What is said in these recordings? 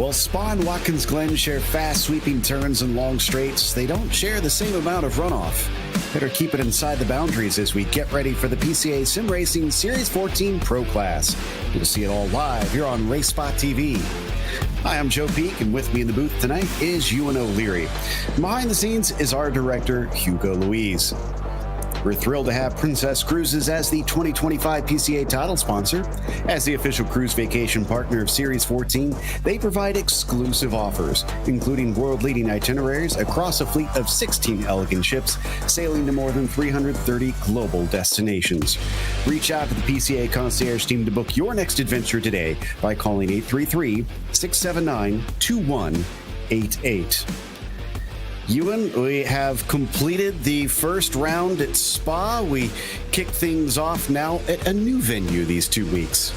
While Spa and Watkins Glen share fast sweeping turns and long straights, they don't share the same amount of runoff. Better keep it inside the boundaries as we get ready for the PCA Sim Racing Series 14 Pro Class. You'll see it all live here on RaceSpotTV. Hi, I'm Joe Peak, and with me in the booth tonight is Ewan O'Leary. Behind the scenes is our director, Hugo Louise. We're thrilled to have Princess Cruises as the 2025 PCA title sponsor. As the official cruise vacation partner of Series 14, they provide exclusive offers, including world-leading itineraries across a fleet of 16 elegant ships, sailing to more than 330 global destinations. Reach out to the PCA concierge team to book your next adventure today by calling 833-679-2188. Ewan, we have completed the first round at Spa. We kick things off now at a new venue these 2 weeks.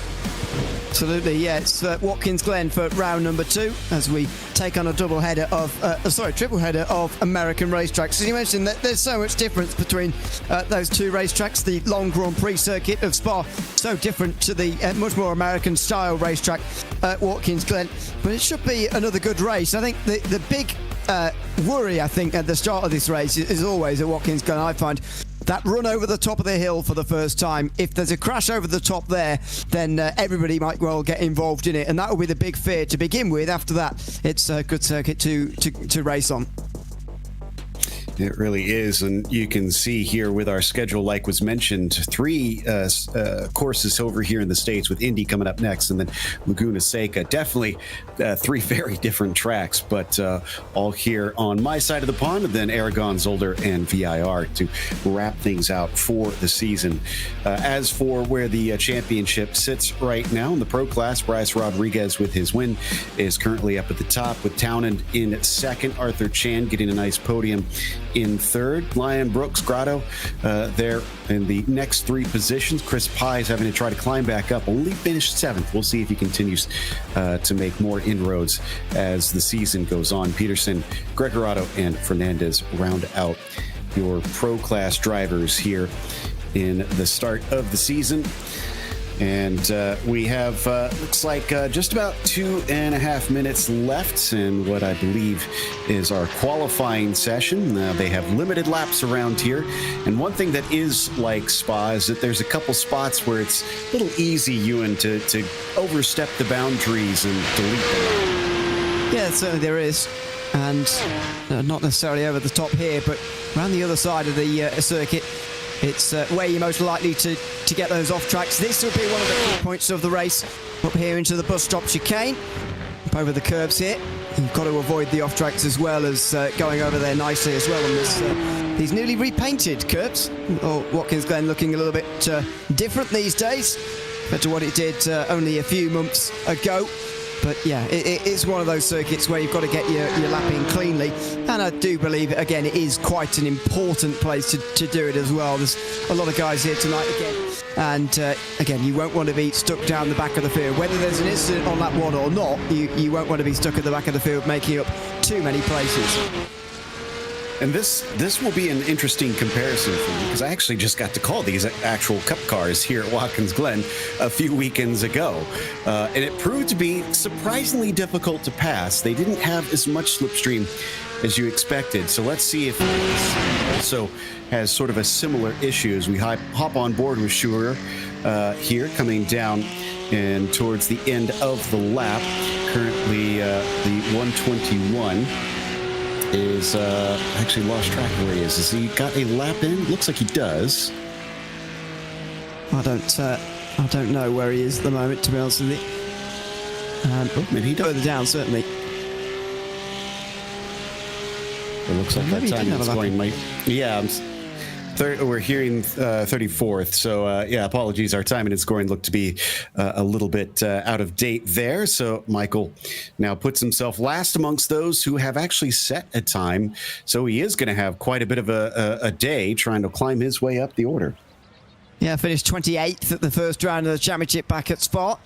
Absolutely, yeah. It's Watkins Glen for round number 2 as we take on a triple header of American racetracks. As you mentioned, that there's so much difference between those two racetracks. The long Grand Prix circuit of Spa, so different to the much more American style racetrack at Watkins Glen. But it should be another good race. I think the big worry, I think, at the start of this race is always at Watkins Glen. I find that run over the top of the hill for the first time. If there's a crash over the top there, then everybody might well get involved in it, and that will be the big fear to begin with. After that, it's a good circuit to race on. It really is, and you can see here with our schedule, like was mentioned, 3 courses over here in the States, with Indy coming up next, and then Laguna Seca. Definitely 3 very different tracks, but all here on my side of the pond, and then Aragon, Zolder, and VIR to wrap things out for the season. As for where the championship sits right now in the pro class, Bryce Rodriguez with his win is currently up at the top, with Townend in second, Arthur Chan getting a nice podium in third, Lion Brooks Grotto there in the next 3 positions. Chris Pye is having to try to climb back up, only finished 7th. We'll see if he continues to make more inroads as the season goes on. Peterson, Gregorato, and Fernandez round out your pro class drivers here in the start of the season. And we have, looks like just about 2.5 minutes left in what I believe is our qualifying session. They have limited laps around here. And one thing that is like Spa is that there's a couple spots where it's a little easy, Ewan, to overstep the boundaries and delete them. Yeah, certainly there is. And not necessarily over the top here, but around the other side of the circuit, it's where you're most likely to get those off tracks. This will be one of the key points of the race. Up here into the bus stop chicane, up over the curbs here. You've got to avoid the off tracks as well as going over there nicely as well on these newly repainted curbs. Watkins Glen looking a little bit different these days compared to what it did only a few months ago. But yeah, it is one of those circuits where you've got to get your lap in cleanly. And I do believe, again, it is quite an important place to do it as well. There's a lot of guys here tonight again. And again, you won't want to be stuck down the back of the field. Whether there's an incident on lap 1 or not, you won't want to be stuck at the back of the field making up too many places. And this will be an interesting comparison for me, because I actually just got to call these actual Cup cars here at Watkins Glen a few weekends ago. And it proved to be surprisingly difficult to pass. They didn't have as much slipstream as you expected. So let's see if this also has sort of a similar issue as we hop on board with Schurer here, coming down and towards the end of the lap. Currently the 121 is actually lost track of where he is. Has he got a lap in? Looks like he does. I don't know where he is at the moment, to be honest with you. Maybe he does. Further down, certainly. It looks like maybe that time it's going. Yeah, we're hearing 34th. So yeah, apologies. Our timing and scoring looked to be a little bit out of date there. So Michael now puts himself last amongst those who have actually set a time. So he is going to have quite a bit of a day trying to climb his way up the order. Yeah, finished 28th at the first round of the championship back at Spa.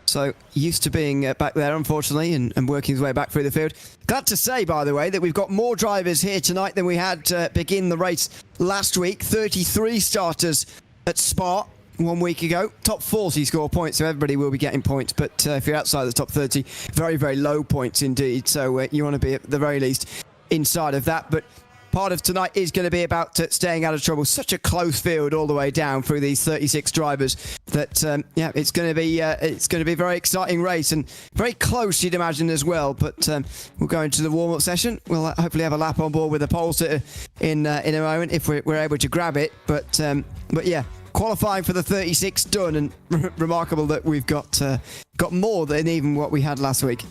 So used to being back there, unfortunately, and working his way back through the field. Glad to say, by the way, that we've got more drivers here tonight than we had begin the race last week. 33 starters at Spa. 1 week ago. Top 40 score points, so everybody will be getting points. But if you're outside the top 30, very, very low points indeed. So you want to be at the very least inside of that. But part of tonight is going to be about staying out of trouble. Such a close field all the way down through these 36 drivers that it's going to be a very exciting race and very close, you'd imagine, as well. But we'll go into the warm-up session. We'll hopefully have a lap on board with the pole sitter in a moment if we're able to grab it. But yeah, qualifying for the 36 done, and remarkable that we've got more than even what we had last week.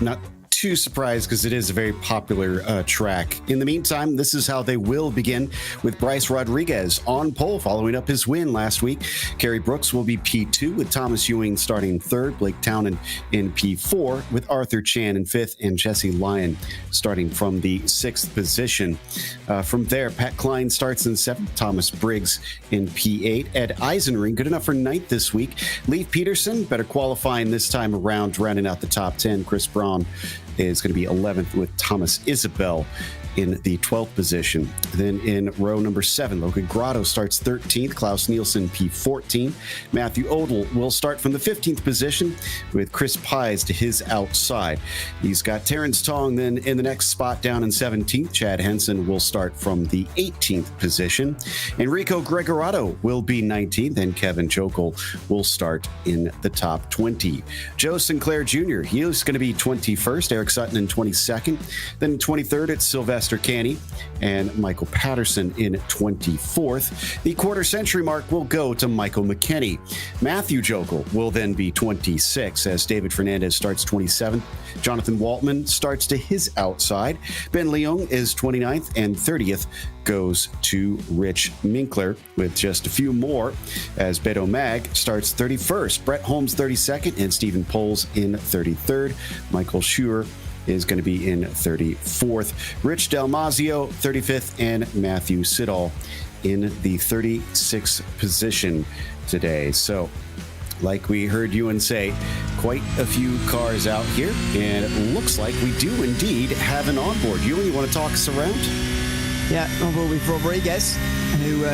Not too surprised because it is a very popular track. In the meantime, this is how they will begin, with Bryce Rodriguez on pole following up his win last week. Kerry Brooks will be P2 with Thomas Ewing starting third, Blake Townend in P4 with Arthur Chan in fifth and Jesse Lyon starting from the sixth position. From there, Pat Klein starts in seventh, Thomas Briggs in P8, Ed Eisenring good enough for ninth this week. Leif Peterson better qualifying this time around, rounding out the top 10. Chris Braun is going to be 11th with Thomas Isabel in the 12th position. Then in row number 7, Logan Grotto starts 13th, Klaus Nielsen P14. Matthew Odell will start from the 15th position with Chris Pies to his outside. He's got Terrence Tong then in the next spot down in 17th. Chad Henson will start from the 18th position. Enrico Gregorato will be 19th, and Kevin Jokel will start in the top 20. Joe Sinclair Jr., he is going to be 21st, Eric Sutton in 22nd. Then in 23rd, it's Sylvester Canny and Michael Patterson in 24th. The quarter century mark will go to Michael McKenney. Matthew Jokel will then be 26 as David Fernandez starts 27th. Jonathan Waltman starts to his outside. Ben Leung is 29th, and 30th goes to Rich Minkler with just a few more as Beto Mag starts 31st. Brett Holmes 32nd and Stephen Poles in 33rd. Michael Schuer is going to be in 34th. Rich Dalmazio 35th, and Matthew Siddall in the 36th position today. So, like we heard Ewan say, quite a few cars out here, and it looks like we do indeed have an onboard. Ewan, you want to talk us around? Yeah, on board with Rodriguez, who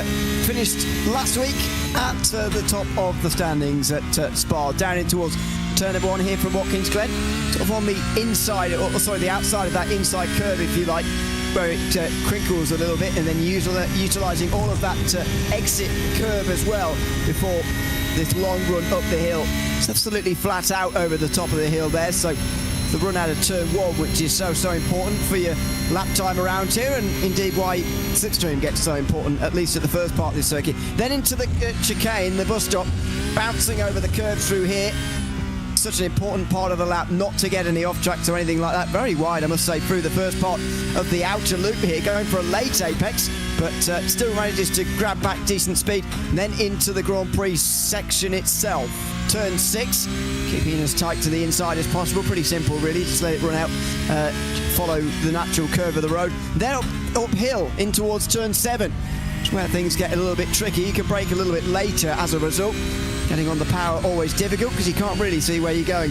finished last week at the top of the standings at Spa, down in towards turn number 1 here from Watkins Glen, sort of on the inside, or sorry, the outside of that inside curve, if you like, where it crinkles a little bit, and then utilising all of that exit curve as well before this long run up the hill. It's absolutely flat out over the top of the hill there, so the run out of turn 1, which is so important for your lap time around here, and indeed why slipstream gets so important, at least at the first part of this circuit. Then into the chicane, the bus stop, bouncing over the curve through here. Such an important part of the lap, not to get any off tracks or anything like that. Very wide, I must say, through the first part of the outer loop here, going for a late apex, but still manages to grab back decent speed. And then into the Grand Prix section itself. Turn 6, keeping as tight to the inside as possible. Pretty simple, really. Just let it run out, follow the natural curve of the road. Then uphill in towards turn 7, where things get a little bit tricky. You can brake a little bit later as a result. Getting on the power always difficult because you can't really see where you're going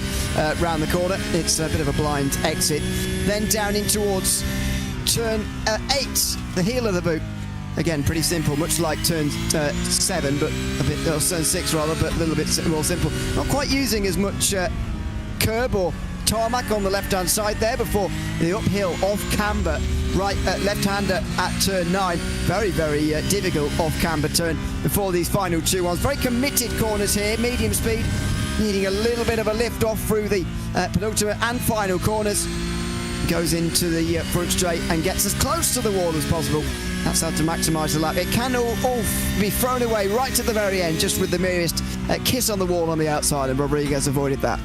round the corner. It's a bit of a blind exit. Then down in towards turn 8, the heel of the boot. Again, pretty simple, much like turn 7, but a bit, or turn 6 rather, but a little bit more simple. Not quite using as much curb or tarmac on the left-hand side there before the uphill off camber, right left-hander at turn 9. Very, very difficult off camber turn before these final 2 ones. Very committed corners here, medium speed, needing a little bit of a lift off through the penultimate and final corners. Goes into the front straight and gets as close to the wall as possible. That's how to maximise the lap. It can all be thrown away right at the very end, just with the merest kiss on the wall on the outside, and Rodriguez avoided that.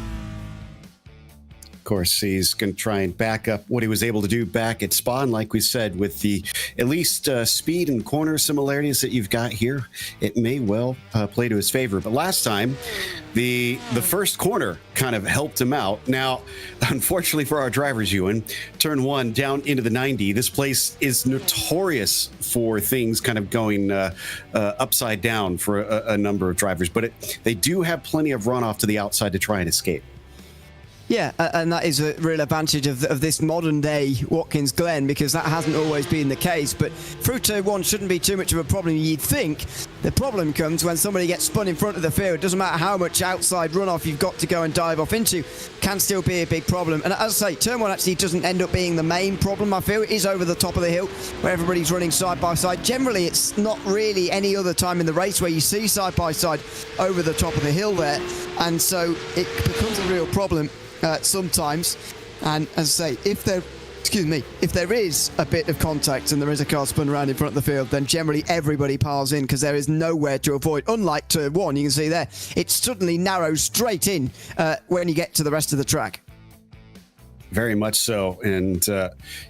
Of course, he's going to try and back up what he was able to do back at Spa. And like we said, with the at least speed and corner similarities that you've got here, it may well play to his favor. But last time, the first corner kind of helped him out. Now, unfortunately for our drivers, Ewan, turn 1 down into the 90. This place is notorious for things kind of going upside down for a number of drivers. But they do have plenty of runoff to the outside to try and escape. Yeah, and that is a real advantage of this modern day Watkins Glen, because that hasn't always been the case. But through turn 1 shouldn't be too much of a problem, you'd think. The problem comes when somebody gets spun in front of the field. It doesn't matter how much outside runoff you've got to go and dive off into, can still be a big problem. And as I say, turn one actually doesn't end up being the main problem, I feel. It is over the top of the hill where everybody's running side by side. Generally, it's not really any other time in the race where you see side by side over the top of the hill there. And so it becomes a real problem sometimes. And as I say, if there is a bit of contact and there is a car spun around in front of the field, then generally everybody piles in because there is nowhere to avoid. Unlike turn one, you can see there, it suddenly narrows straight in when you get to the rest of the track. Very much so. And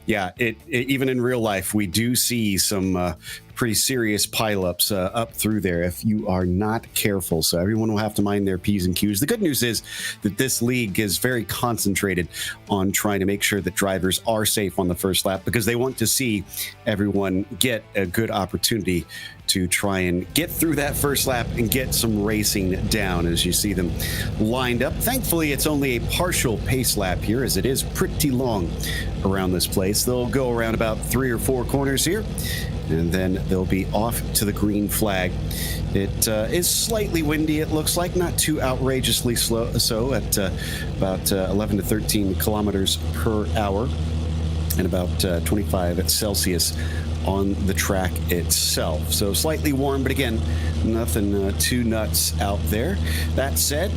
yeah, even in real life, we do see some pretty serious pileups up through there if you are not careful. So everyone will have to mind their P's and Q's. The good news is that this league is very concentrated on trying to make sure that drivers are safe on the first lap because they want to see everyone get a good opportunity to try and get through that first lap and get some racing down as you see them lined up. Thankfully, it's only a partial pace lap here as it is pretty long around this place. They'll go around about 3 or 4 corners here, and then they'll be off to the green flag. It is slightly windy, it looks like, not too outrageously slow, so at about 11 to 13 kilometers per hour and about 25 Celsius on the track itself. So slightly warm, but again, nothing too nuts out there. That said,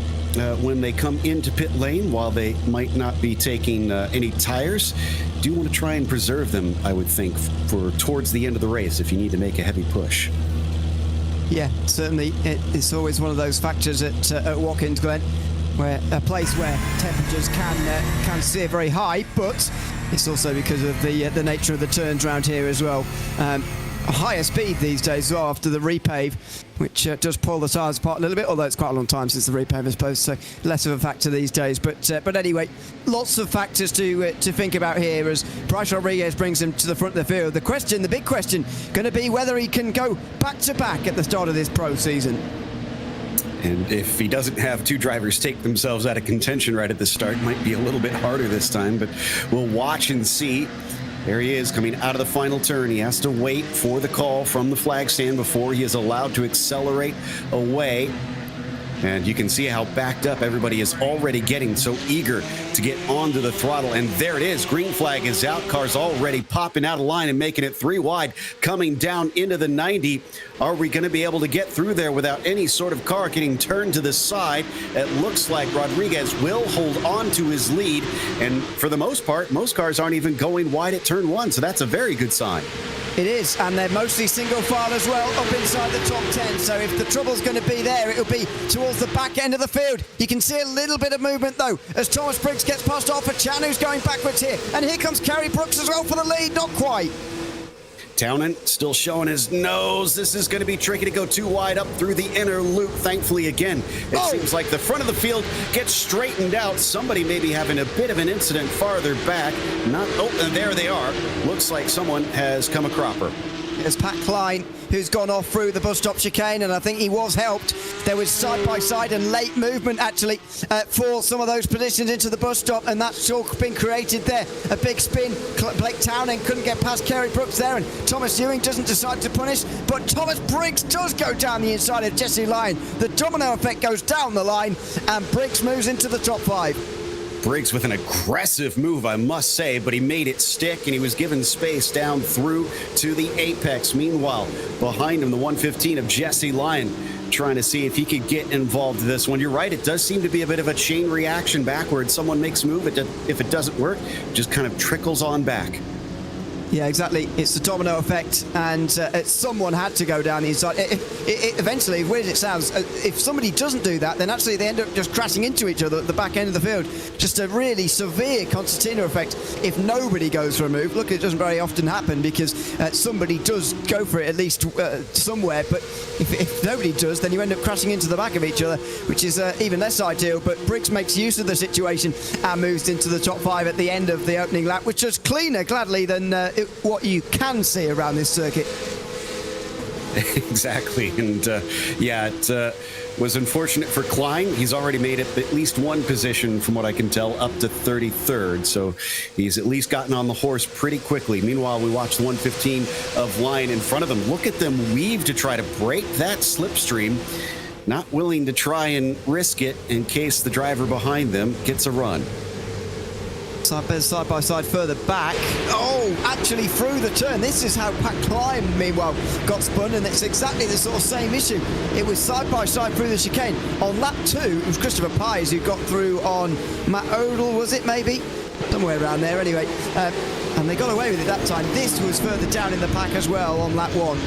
when they come into pit lane, while they might not be taking any tires, do want to try and preserve them, I would think, for towards the end of the race if you need to make a heavy push. Yeah, certainly. It's always one of those factors at Watkins, Glen, where a place where temperatures can steer very high, but it's also because of the nature of the turns around here as well. A higher speed these days as well after the repave, which does pull the tyres apart a little bit, although it's quite a long time since the repave, I suppose, so less of a factor these days. But anyway, lots of factors to think about here as Bryce Rodriguez brings him to the front of the field. The big question, going to be whether he can go back-to-back at the start of this pro season. And if he doesn't have 2 drivers take themselves out of contention right at the start, it might be a little bit harder this time, but we'll watch and see. There he is coming out of the final turn. He has to wait for the call from the flag stand before he is allowed to accelerate away. And you can see how backed up everybody is already getting, so eager to get onto the throttle. And there it is. Green flag is out. Cars already popping out of line and making it 3 wide, coming down into the 90. Are we going to be able to get through there without any sort of car getting turned to the side? It looks like Rodriguez will hold on to his lead. And for the most part, most cars aren't even going wide at turn 1. So that's a very good sign. It is, and they're mostly single file as well, up inside the top 10. So if the trouble's going to be there, it'll be towards the back end of the field. You can see a little bit of movement, though, as Thomas Briggs gets past Alpha Chan, who's going backwards here. And here comes Kerry Brooks as well for the lead. Not quite. Townend still showing his nose. This is going to be tricky to go too wide up through the inner loop. Thankfully, again, it seems like the front of the field gets straightened out. Somebody may be having a bit of an incident farther back. And there they are. Looks like someone has come a cropper. It's Pat Klein who's gone off through the bus stop chicane, and I think he was helped. There was side-by-side and late movement, actually, for some of those positions into the bus stop, and that's all been created there. A big spin. Blake Townend couldn't get past Kerry Brooks there, and Thomas Ewing doesn't decide to punish, but Thomas Briggs does go down the inside of Jesse Lyon. The domino effect goes down the line, and Briggs moves into the top 5. Briggs with an aggressive move, I must say, but he made it stick, and he was given space down through to the apex. Meanwhile, behind him, the 115 of Jesse Lyon, trying to see if he could get involved in this one. You're right, it does seem to be a bit of a chain reaction backwards. Someone makes a move, if it doesn't work, it just kind of trickles on back. Yeah, exactly. It's the domino effect, and someone had to go down the inside. Eventually, as weird as it sounds, if somebody doesn't do that, then actually they end up just crashing into each other at the back end of the field. Just a really severe concertina effect if nobody goes for a move. Look, it doesn't very often happen because somebody does go for it at least somewhere, but if nobody does, then you end up crashing into the back of each other, which is even less ideal. But Briggs makes use of the situation and moves into the top 5 at the end of the opening lap, which is cleaner, gladly, than what you can see around this circuit. Exactly. And it was unfortunate for Klein. He's already made it at least one position, from what I can tell, up to 33rd. So he's at least gotten on the horse pretty quickly. Meanwhile, we watch the 115 of Lyon in front of him. Look at them weave to try to break that slipstream. Not willing to try and risk it in case the driver behind them gets a run. Side by side further back. Oh, actually through the turn. This is how Pat Klein, meanwhile, got spun, and it's exactly the sort of same issue. It was side by side through the chicane. On lap 2, it was Christopher Pies who got through on Matt Odell, was it maybe? Somewhere around there anyway. And they got away with it that time. This was further down in the pack as well on lap 1.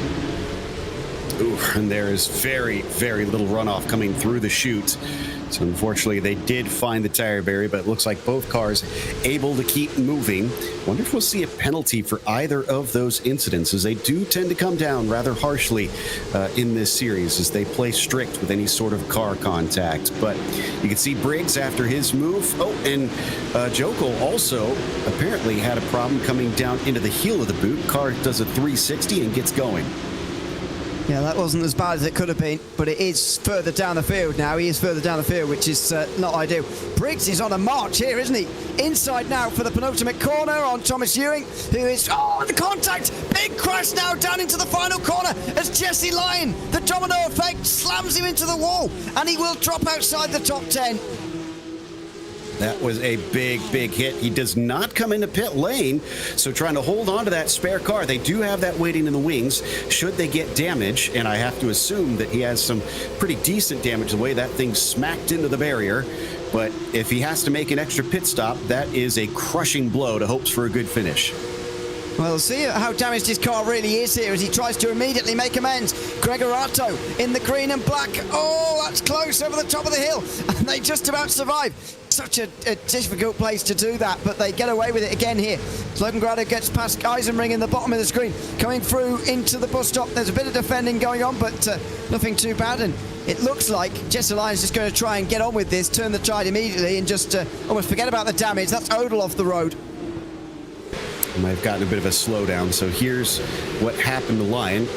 Ooh, and there is very, very little runoff coming through the chute. So unfortunately, they did find the tire barrier, but it looks like both cars able to keep moving. Wonder if we'll see a penalty for either of those incidents, as they do tend to come down rather harshly in this series as they play strict with any sort of car contact. But you can see Briggs after his move. Oh, and Joko also apparently had a problem coming down into the heel of the boot. Car does a 360 and gets going. Yeah, that wasn't as bad as it could have been, but it is further down the field now. He is further down the field, which is not ideal. Briggs is on a march here, isn't he? Inside now for the penultimate corner on Thomas Ewing, who is... Oh, the contact! Big crash now down into the final corner as Jesse Lyon, the domino effect, slams him into the wall, and he will drop outside the top 10. That was a big, big hit. He does not come into pit lane, so trying to hold on to that spare car. They do have that waiting in the wings should they get damage, and I have to assume that he has some pretty decent damage the way that thing smacked into the barrier. But if he has to make an extra pit stop, that is a crushing blow to hopes for a good finish. Well, see how damaged his car really is here as he tries to immediately make amends. Gregorato in the green and black. Oh, that's close over the top of the hill. And they just about survive. Such a difficult place to do that, but they get away with it again here. Slopengrado gets past Eisenring in the bottom of the screen, coming through into the bus stop. There's a bit of defending going on, but nothing too bad. And it looks like Jesse Lyon's just going to try and get on with this, turn the tide immediately, and just almost forget about the damage. That's Odell off the road. Might have gotten a bit of a slowdown. So here's what happened to Lyon.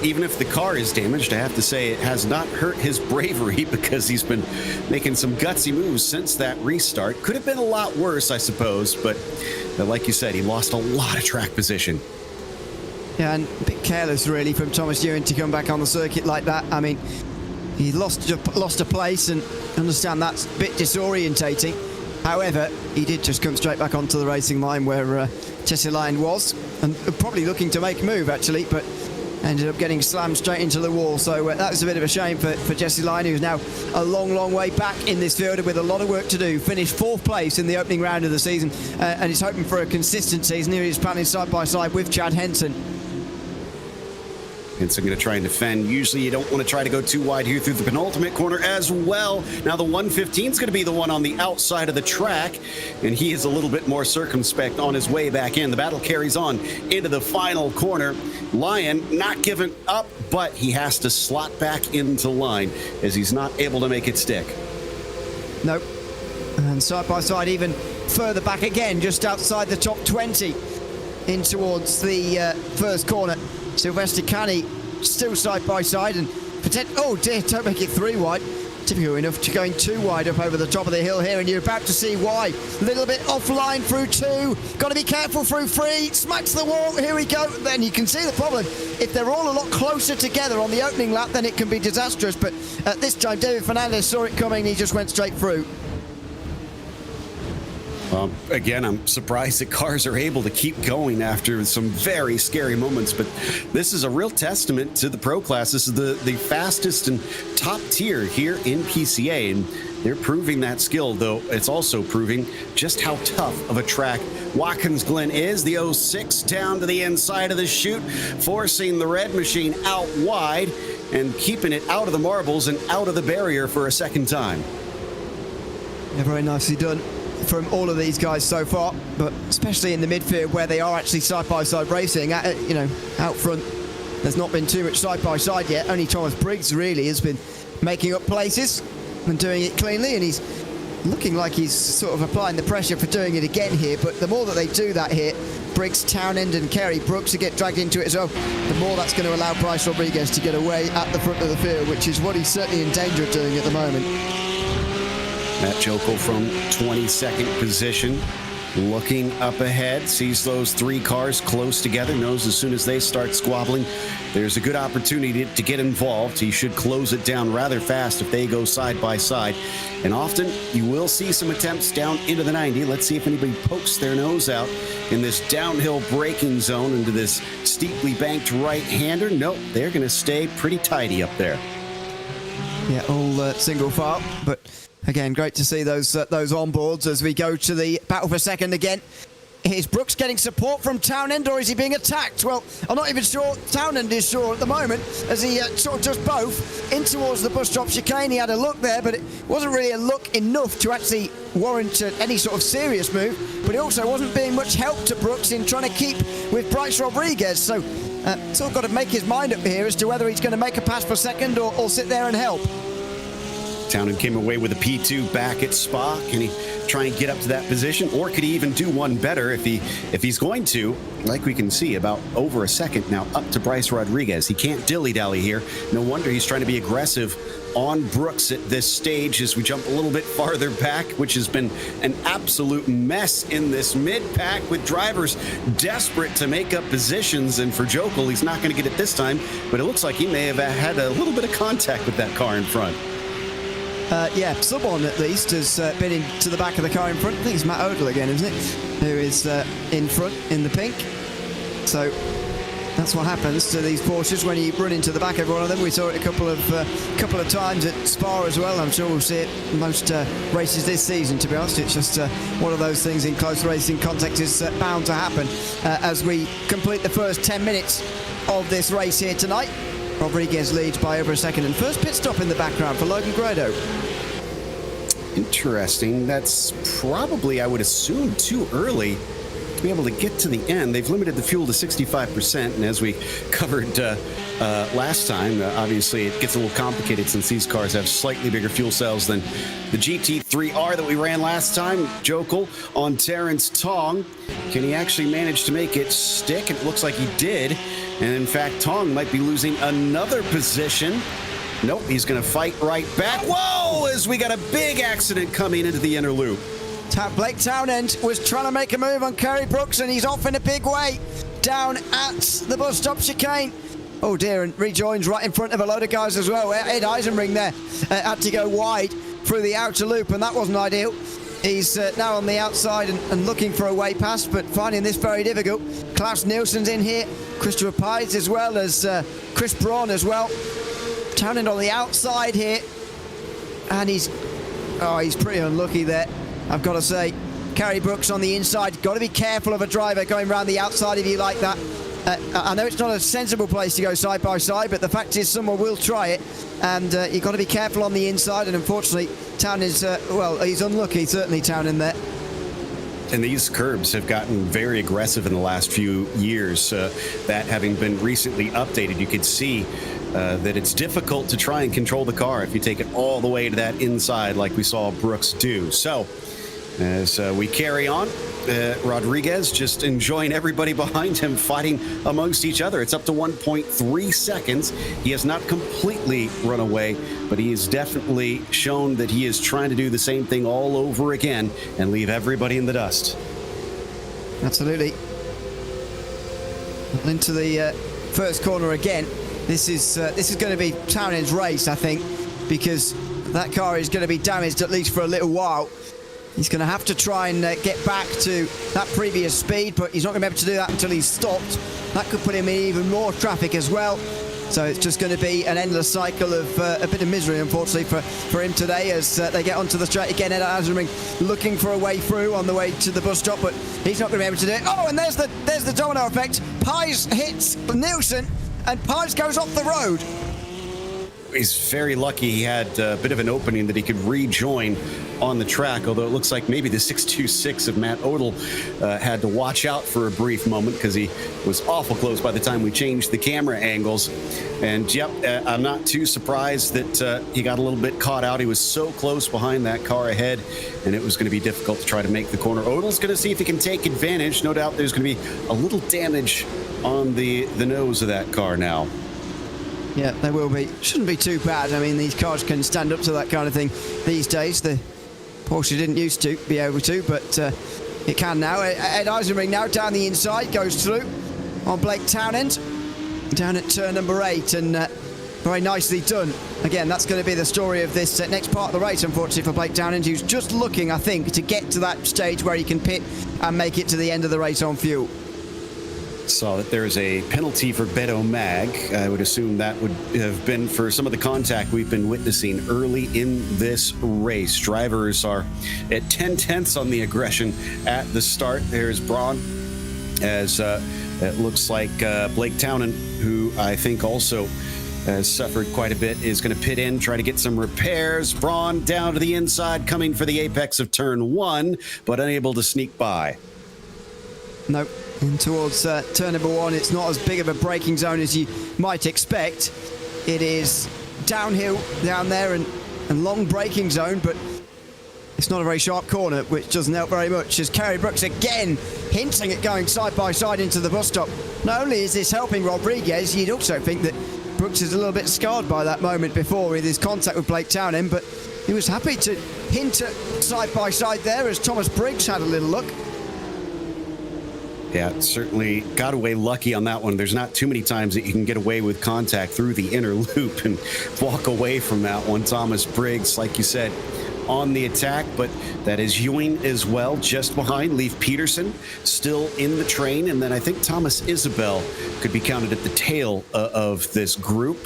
Even if the car is damaged, I have to say it has not hurt his bravery, because he's been making some gutsy moves since that restart. Could have been a lot worse, I suppose, but like you said, he lost a lot of track position. Yeah, and a bit careless really from Thomas Ewing to come back on the circuit like that. I mean, he lost a place, and understand that's a bit disorientating. However, he did just come straight back onto the racing line where Jesse Lyon was, and probably looking to make a move actually, but ended up getting slammed straight into the wall. So that was a bit of a shame for Jesse Lyon, who's now a long, long way back in this field with a lot of work to do. Finished 4th place in the opening round of the season, and he's hoping for a consistent season. Here he's planning side by side with Chad Henson. Henson going to try and defend. Usually you don't want to try to go too wide here through the penultimate corner as well. Now the 115 is going to be the one on the outside of the track, and he is a little bit more circumspect on his way back in. The battle carries on into the final corner. Lyon not giving up, but he has to slot back into line as he's not able to make it stick. Nope. And side by side even further back again, just outside the top 20 in towards the first corner. Sylvester Canny still side by side, and oh dear, don't make it 3 wide. Typical enough to going 2 wide up over the top of the hill here, and you're about to see why. A little bit offline through 2, got to be careful through 3, smacks the wall, here we go. Then you can see the problem. If they're all a lot closer together on the opening lap, then it can be disastrous, but at this time David Fernandez saw it coming and he just went straight through. Again, I'm surprised that cars are able to keep going after some very scary moments, but this is a real testament to the pro class. This is the fastest and top tier here in PCA, and they're proving that skill, though it's also proving just how tough of a track Watkins Glen is. The 06 down to the inside of the chute, forcing the red machine out wide and keeping it out of the marbles and out of the barrier for a second time. Yeah, very nicely done from all of these guys so far, but especially in the midfield where they are actually side-by-side racing. Out front, there's not been too much side-by-side yet. Only Thomas Briggs really has been making up places and doing it cleanly, and he's looking like he's sort of applying the pressure for doing it again here. But the more that they do that here, Briggs, Townend and Kerry Brooks to get dragged into it as well, the more that's going to allow Bryce Rodriguez to get away at the front of the field, which is what he's certainly in danger of doing at the moment. Matt Jokel from 22nd position, looking up ahead, sees those three cars close together, knows as soon as they start squabbling, there's a good opportunity to get involved. He should close it down rather fast if they go side by side. And often you will see some attempts down into the 90. Let's see if anybody pokes their nose out in this downhill braking zone into this steeply banked right-hander. Nope, they're going to stay pretty tidy up there. Yeah, all single file, but again, great to see those onboards as we go to the battle for second again. Is Brooks getting support from Townend, or is he being attacked? Well, I'm not even sure Townend is sure at the moment, as he sort of does both. In towards the bus stop chicane, he had a look there, but it wasn't really a look enough to actually warrant any sort of serious move. But he also wasn't being much help to Brooks in trying to keep with Bryce Rodriguez. So, sort of got to make his mind up here as to whether he's going to make a pass for second or sit there and help. Townend came away with a P2 back at Spa. Can he try and get up to that position, or could he even do one better if he's going to? Like we can see, about over a second now up to Bryce Rodriguez. He can't dilly-dally here. No wonder he's trying to be aggressive on Brooks at this stage as we jump a little bit farther back, which has been an absolute mess in this mid-pack with drivers desperate to make up positions. And for Jokel, he's not going to get it this time, but it looks like he may have had a little bit of contact with that car in front. Yeah, someone at least has been into the back of the car in front. I think it's Matt Odell again, isn't it? Who is in front in the pink. So that's what happens to these Porsches when you run into the back of one of them. We saw it a couple of times at Spa as well. I'm sure we'll see it most races this season, to be honest. It's just one of those things in close racing context is bound to happen as we complete the first 10 minutes of this race here tonight. Rodriguez leads by over a second, and first pit stop in the background for Logan Grado. Interesting. That's probably, I would assume, too early to be able to get to the end. They've limited the fuel to 65%, and as we covered last time, obviously it gets a little complicated since these cars have slightly bigger fuel cells than the GT3R that we ran last time. Jokel on Terrence Tong. Can he actually manage to make it stick? It looks like he did. And in fact, Tong might be losing another position. Nope, he's going to fight right back. Whoa, as we got a big accident coming into the inner loop. Blake Townend was trying to make a move on Kerry Brooks, and he's off in a big way down at the bus stop chicane. Oh dear, and rejoins right in front of a load of guys as well. Ed Eisenring there had to go wide through the outer loop, and that wasn't ideal. He's now on the outside and looking for a way past, but finding this very difficult. Klaus Nielsen's in here, Christopher Pides as well as Chris Braun as well. Townend on the outside here, and he's pretty unlucky there, I've got to say. Kerry Brooks on the inside. Got to be careful of a driver going around the outside if you like that. I know it's not a sensible place to go side by side, but the fact is someone will try it, and you've got to be careful on the inside. And unfortunately, Town is he's unlucky, certainly Townend there. And these curbs have gotten very aggressive in the last few years. That having been recently updated, you could see that it's difficult to try and control the car if you take it all the way to that inside like we saw Brooks do. So as we carry on, Rodriguez just enjoying everybody behind him fighting amongst each other. It's up to 1.3 seconds. He has not completely run away, but he has definitely shown that he is trying to do the same thing all over again and leave everybody in the dust. Absolutely. Into the first corner again. This is going to be Townend's race, I think, because that car is going to be damaged at least for a little while. He's going to have to try and get back to that previous speed, but he's not going to be able to do that until he's stopped. That could put him in even more traffic as well. So it's just going to be an endless cycle of a bit of misery, unfortunately, for him today as they get onto the straight again. Ed Eisenring looking for a way through on the way to the bus stop, but he's not going to be able to do it. Oh, and there's the domino effect. Pies hits Nielsen, and Pies goes off the road. he's very lucky he had a bit of an opening that he could rejoin on the track, although it looks like maybe the 626 of Matt Odell had to watch out for a brief moment because he was awful close by the time we changed the camera angles. And yep, I'm not too surprised that he got a little bit caught out. He was so close behind that car ahead, and it was going to be difficult to try to make the corner. Odell's going to see if he can take advantage. No doubt there's going to be a little damage on the nose of that car now. Yeah, there will be. Shouldn't be too bad. I mean, these cars can stand up to that kind of thing these days. The Porsche didn't used to be able to, but it can now. Ed Eisenring now down the inside, goes through on Blake Townend, down at turn number 8, and very nicely done. Again, that's going to be the story of this next part of the race, unfortunately, for Blake Townend, who's just looking, I think, to get to that stage where he can pit and make it to the end of the race on fuel. Saw that there is a penalty for Beto Mag. I would assume that would have been for some of the contact we've been witnessing early in this race. Drivers are at 10/10ths on the aggression at the start. There's Braun, as it looks like Blake Townend, who I think also has suffered quite a bit, is going to pit in, try to get some repairs. Braun down to the inside, coming for the apex of turn 1, but unable to sneak by. Nope. And towards turn number 1, it's not as big of a braking zone as you might expect. It is downhill down there and long braking zone, but it's not a very sharp corner, which doesn't help very much, as Kerry Brooks again hinting at going side by side into the bus stop. Not only is this helping Rodriguez, you'd also think that Brooks is a little bit scarred by that moment before with his contact with Blake Townend, but he was happy to hint at side by side there as Thomas Briggs had a little look. Yeah, certainly got away lucky on that one. There's not too many times that you can get away with contact through the inner loop and walk away from that one. Thomas Briggs, like you said, on the attack, but that is Ewing as well, just behind. Leif Peterson still in the train, and then I think Thomas Isabel could be counted at the tail of this group.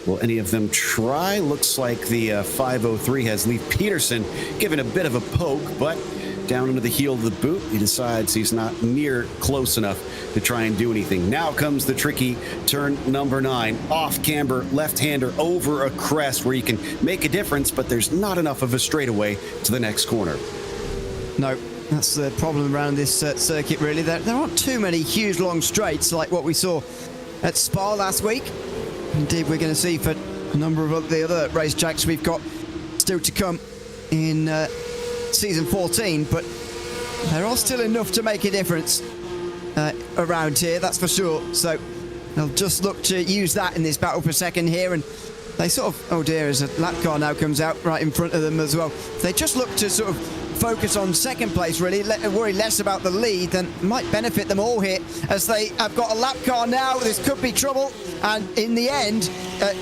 Will any of them try? Looks like the 503 has Leif Peterson given a bit of a poke, but down into the heel of the boot, he decides he's not near close enough to try and do anything. Now comes the tricky turn number 9. Off camber, left-hander over a crest where you can make a difference, but there's not enough of a straightaway to the next corner. No, that's the problem around this circuit, really. There aren't too many huge long straights like what we saw at Spa last week. Indeed, we're going to see for a number of the other racetracks we've got still to come in season 14, but there are still enough to make a difference around here, that's for sure. So they'll just look to use that in this battle for second here, and they sort of, oh dear, as a lap car now comes out right in front of them as well. They just look to sort of focus on second place, really, worry less about the lead, then might benefit them all here, as they have got a lap car now. This could be trouble, and in the end,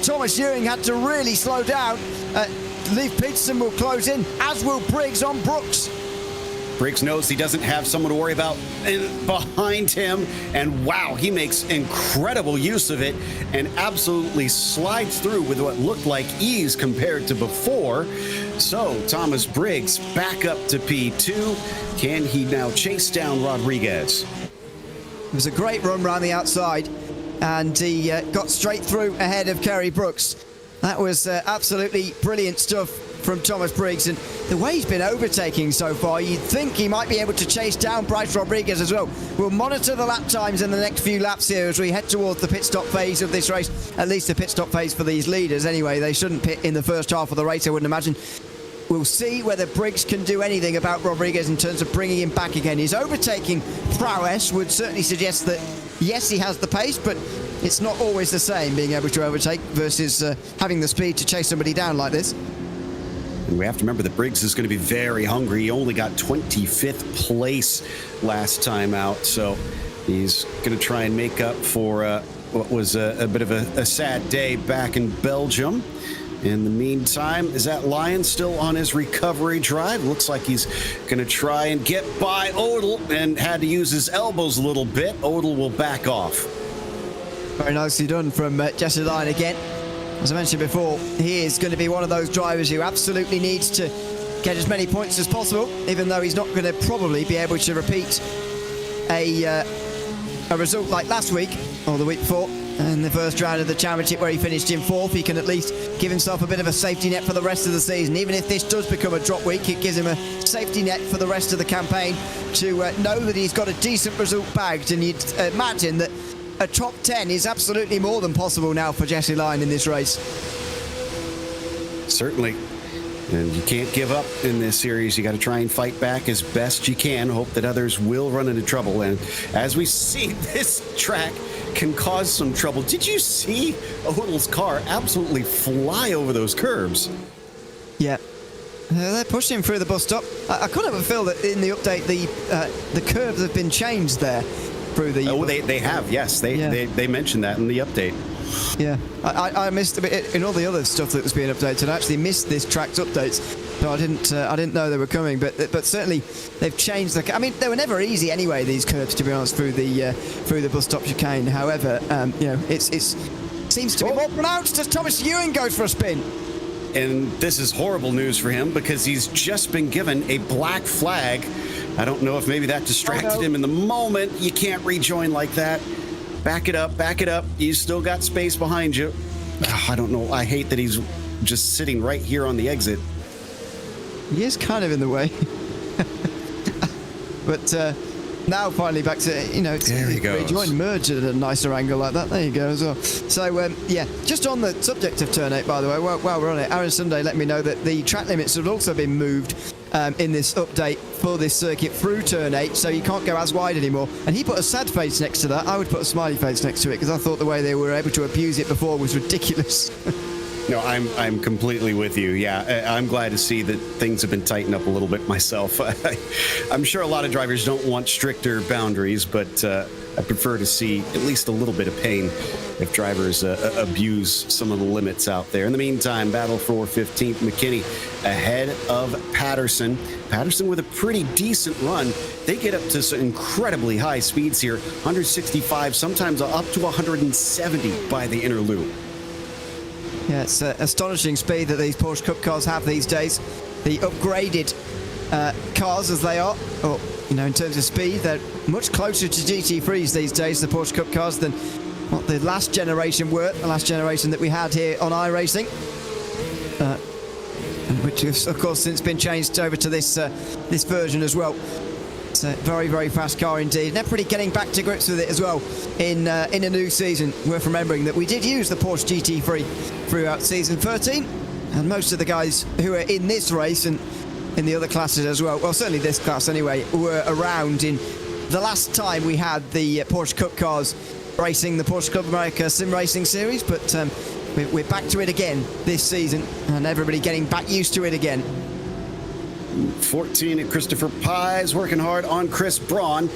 Thomas Ewing had to really slow down. Leif Peterson will close in, as will Briggs on Brooks. Briggs knows he doesn't have someone to worry about behind him, and wow, he makes incredible use of it and absolutely slides through with what looked like ease compared to before. So Thomas Briggs back up to P2. Can he now chase down Rodriguez? It was a great run round the outside, and he got straight through ahead of Kerry Brooks. That was absolutely brilliant stuff from Thomas Briggs, and the way he's been overtaking so far, you'd think he might be able to chase down Bryce Rodriguez as well. We'll monitor the lap times in the next few laps here as we head towards the pit stop phase of this race, at least the pit stop phase for these leaders anyway. They shouldn't pit in the first half of the race, I wouldn't imagine. We'll see whether Briggs can do anything about Rodriguez in terms of bringing him back again. His overtaking prowess would certainly suggest that, yes, he has the pace, but it's not always the same being able to overtake versus having the speed to chase somebody down like this. And we have to remember that Briggs is going to be very hungry. He only got 25th place last time out, so he's going to try and make up for what was a bit of a sad day back in Belgium. In the meantime, is that Lion still on his recovery drive? Looks like he's going to try and get by Odell and had to use his elbows a little bit. Odell will back off. Very nicely done from Jesse Lion again. As I mentioned before, he is going to be one of those drivers who absolutely needs to get as many points as possible, even though he's not going to probably be able to repeat a result like last week or the week before. in the first round of the championship where he finished in 4th. He can at least give himself a bit of a safety net for the rest of the season. Even if this does become a drop week, it gives him a safety net for the rest of the campaign to know that he's got a decent result bagged. And you'd imagine that a top 10 is absolutely more than possible now for Jesse Lyon in this race. Certainly. And you can't give up in this series. You got to try and fight back as best you can. Hope that others will run into trouble. And as we see, this track can cause some trouble. Did you see Odell's car absolutely fly over those curbs? Yeah. They're pushing through the bus stop. I kind of feel that in the update, the curbs have been changed there through the... Oh, they have, yes. They mentioned that in the update. Yeah, I missed a bit in all the other stuff that was being updated. I actually missed this track's updates, so I didn't know they were coming. But certainly they've changed the. I mean, they were never easy anyway. These curves, to be honest, through the bus stop chicane. However, it seems to be more pronounced as Thomas Ewing goes for a spin. And this is horrible news for him because he's just been given a black flag. I don't know if maybe that distracted him in the moment. You can't rejoin like that. Back it up, back it up. You still got space behind you. I don't know. I hate that he's just sitting right here on the exit. He is kind of in the way. But now finally back to, there he goes. Rejoin merge at a nicer angle like that. There you go as well. So, yeah, just on the subject of turn 8, by the way, while we're on it, Aaron Sunday let me know that the track limits have also been moved in this update for this circuit through turn 8, so you can't go as wide anymore. And he put a sad face next to that. I would put a smiley face next to it because I thought the way they were able to abuse it before was ridiculous. No, I'm completely with you. Yeah, I'm glad to see that things have been tightened up a little bit myself. I'm sure a lot of drivers don't want stricter boundaries, but I prefer to see at least a little bit of pain if drivers abuse some of the limits out there. In the meantime, battle for 15th, McKinney ahead of Patterson. Patterson with a pretty decent run. They get up to some incredibly high speeds here, 165, sometimes up to 170 by the inner loop. Yeah, it's astonishing speed that these Porsche Cup cars have these days. The upgraded cars as they are, or in terms of speed, they're much closer to GT3s these days, the Porsche Cup cars, than what the last generation were, the last generation that we had here on iRacing, which has, of course, since been changed over to this version as well. It's a very, very fast car indeed. And they're pretty getting back to grips with it as well in a new season. Worth remembering that we did use the Porsche GT3 throughout season 13, and most of the guys who are in this race and in the other classes as well, certainly this class anyway, were around in the last time we had the Porsche Cup cars racing the Porsche Club America Sim Racing Series. But we're back to it again this season, and everybody getting back used to it again. 14 at Christopher Pies, working hard on Chris Braun,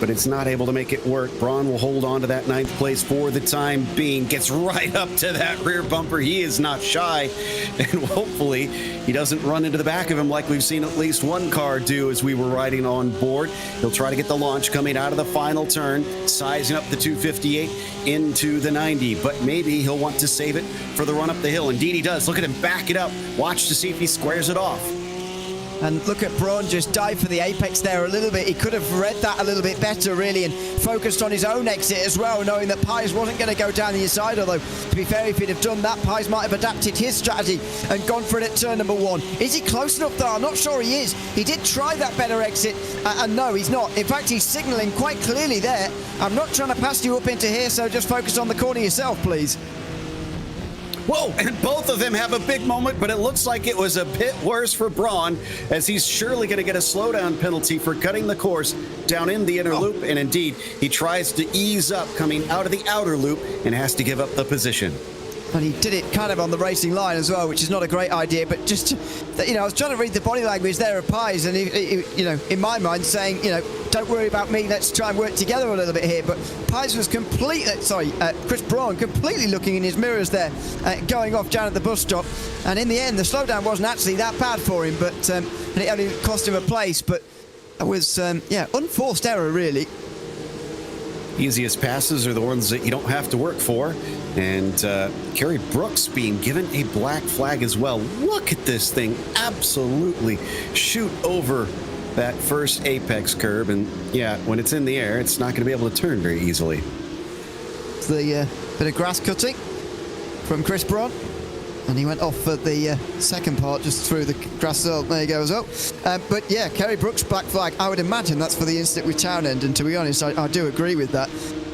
but it's not able to make it work. Braun will hold on to that 9th place for the time being, gets right up to that rear bumper. He is not shy, and hopefully he doesn't run into the back of him like we've seen at least one car do as we were riding on board. He'll try to get the launch coming out of the final turn, sizing up the 258 into the 90, but maybe he'll want to save it for the run up the hill. Indeed he does. Look at him back it up. Watch to see if he squares it off. And look at Braun just dive for the apex there a little bit. He could have read that a little bit better, really, and focused on his own exit as well, knowing that Pies wasn't going to go down the inside. Although, to be fair, if he'd have done that, Pies might have adapted his strategy and gone for it at turn number 1. Is he close enough, though? I'm not sure he is. He did try that better exit, and no, he's not. In fact, he's signalling quite clearly there. I'm not trying to pass you up into here, so just focus on the corner yourself, please. Whoa, and both of them have a big moment, but it looks like it was a bit worse for Braun, as he's surely going to get a slowdown penalty for cutting the course down in the inner loop. And indeed, he tries to ease up coming out of the outer loop and has to give up the position. And he did it kind of on the racing line as well, which is not a great idea. But just, I was trying to read the body language there of Pies, and he, in my mind, saying, don't worry about me, let's try and work together a little bit here. But Pies was Chris Braun completely looking in his mirrors there, going off down at the bus stop. And in the end, the slowdown wasn't actually that bad for him, but and it only cost him a place. But it was, unforced error, really. Easiest passes are the ones that you don't have to work for. And Kerry Brooks being given a black flag as well. Look at this thing absolutely shoot over that first apex curb. And yeah, when it's in the air, it's not going to be able to turn very easily. The Bit of grass cutting from Chris Braun. And he went off for the second part, just through the grass. There you go as well. But yeah, Kerry Brooks black flag. I would imagine that's for the incident with Townend. And to be honest, I do agree with that.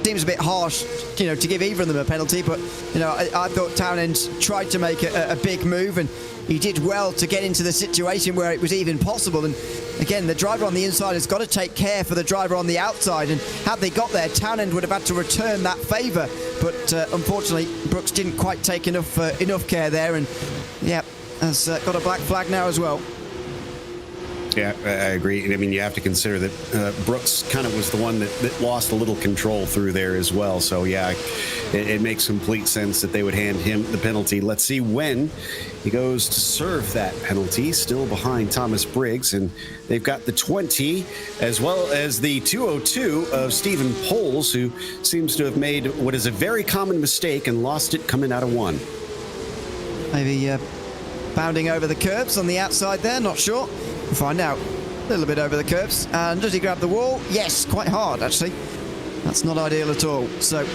Seems a bit harsh, to give either of them a penalty. But, I thought Townend tried to make a big move. And he did well to get into the situation where it was even possible. And again, the driver on the inside has got to take care for the driver on the outside. And had they got there, Townend would have had to return that favour. But unfortunately, Brooks didn't quite take enough care there. And yeah, has got a black flag now as well. Yeah, I agree. I mean, you have to consider that Brooks kind of was the one that lost a little control through there as well. So, yeah, it makes complete sense that they would hand him the penalty. Let's see when he goes to serve that penalty, still behind Thomas Briggs. And they've got the 20 as well as the 202 of Stephen Poles, who seems to have made what is a very common mistake and lost it coming out of one. Maybe bounding over the curbs on the outside there, not sure. We'll find out. A little bit over the curves. And does he grab the wall? Yes, quite hard actually. That's not ideal at all. So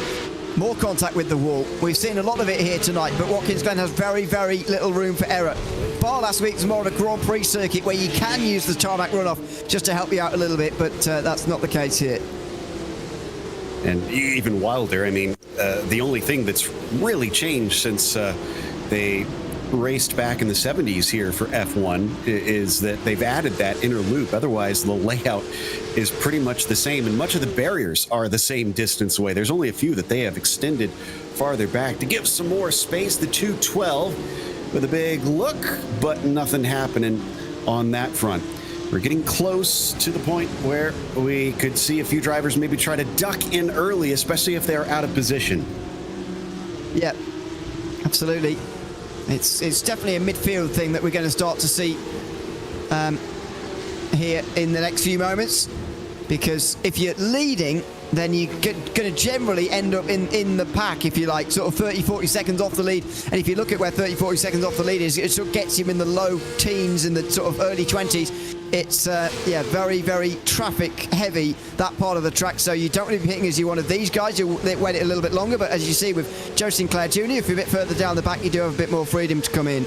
more contact with the wall. We've seen a lot of it here tonight, but Watkins Glen has very, very little room for error. Bar last week was more of a Grand Prix circuit where you can use the tarmac runoff just to help you out a little bit, but that's not the case here. And even wilder, I mean, the only thing that's really changed since they raced back in the 70s here for F1 is that they've added that inner loop. Otherwise, the layout is pretty much the same, and much of the barriers are the same distance away. There's only a few that they have extended farther back to give some more space. The 212 with a big look, but nothing happening on that front. We're getting close to the point where we could see a few drivers maybe try to duck in early, especially if they're out of position. Yeah, absolutely. It's definitely a midfield thing that we're going to start to see here in the next few moments, because if you're leading, then you're going to generally end up in the pack, if you like, sort of 30-40 seconds off the lead. And if you look at where 30-40 seconds off the lead is, it sort of gets you in the low teens, in the sort of early 20s. It's, very, very traffic heavy, that part of the track, so you don't really be hitting as you wanted. These guys, you wait it a little bit longer, but as you see with Joe Sinclair Jr., if you're a bit further down the back, you do have a bit more freedom to come in.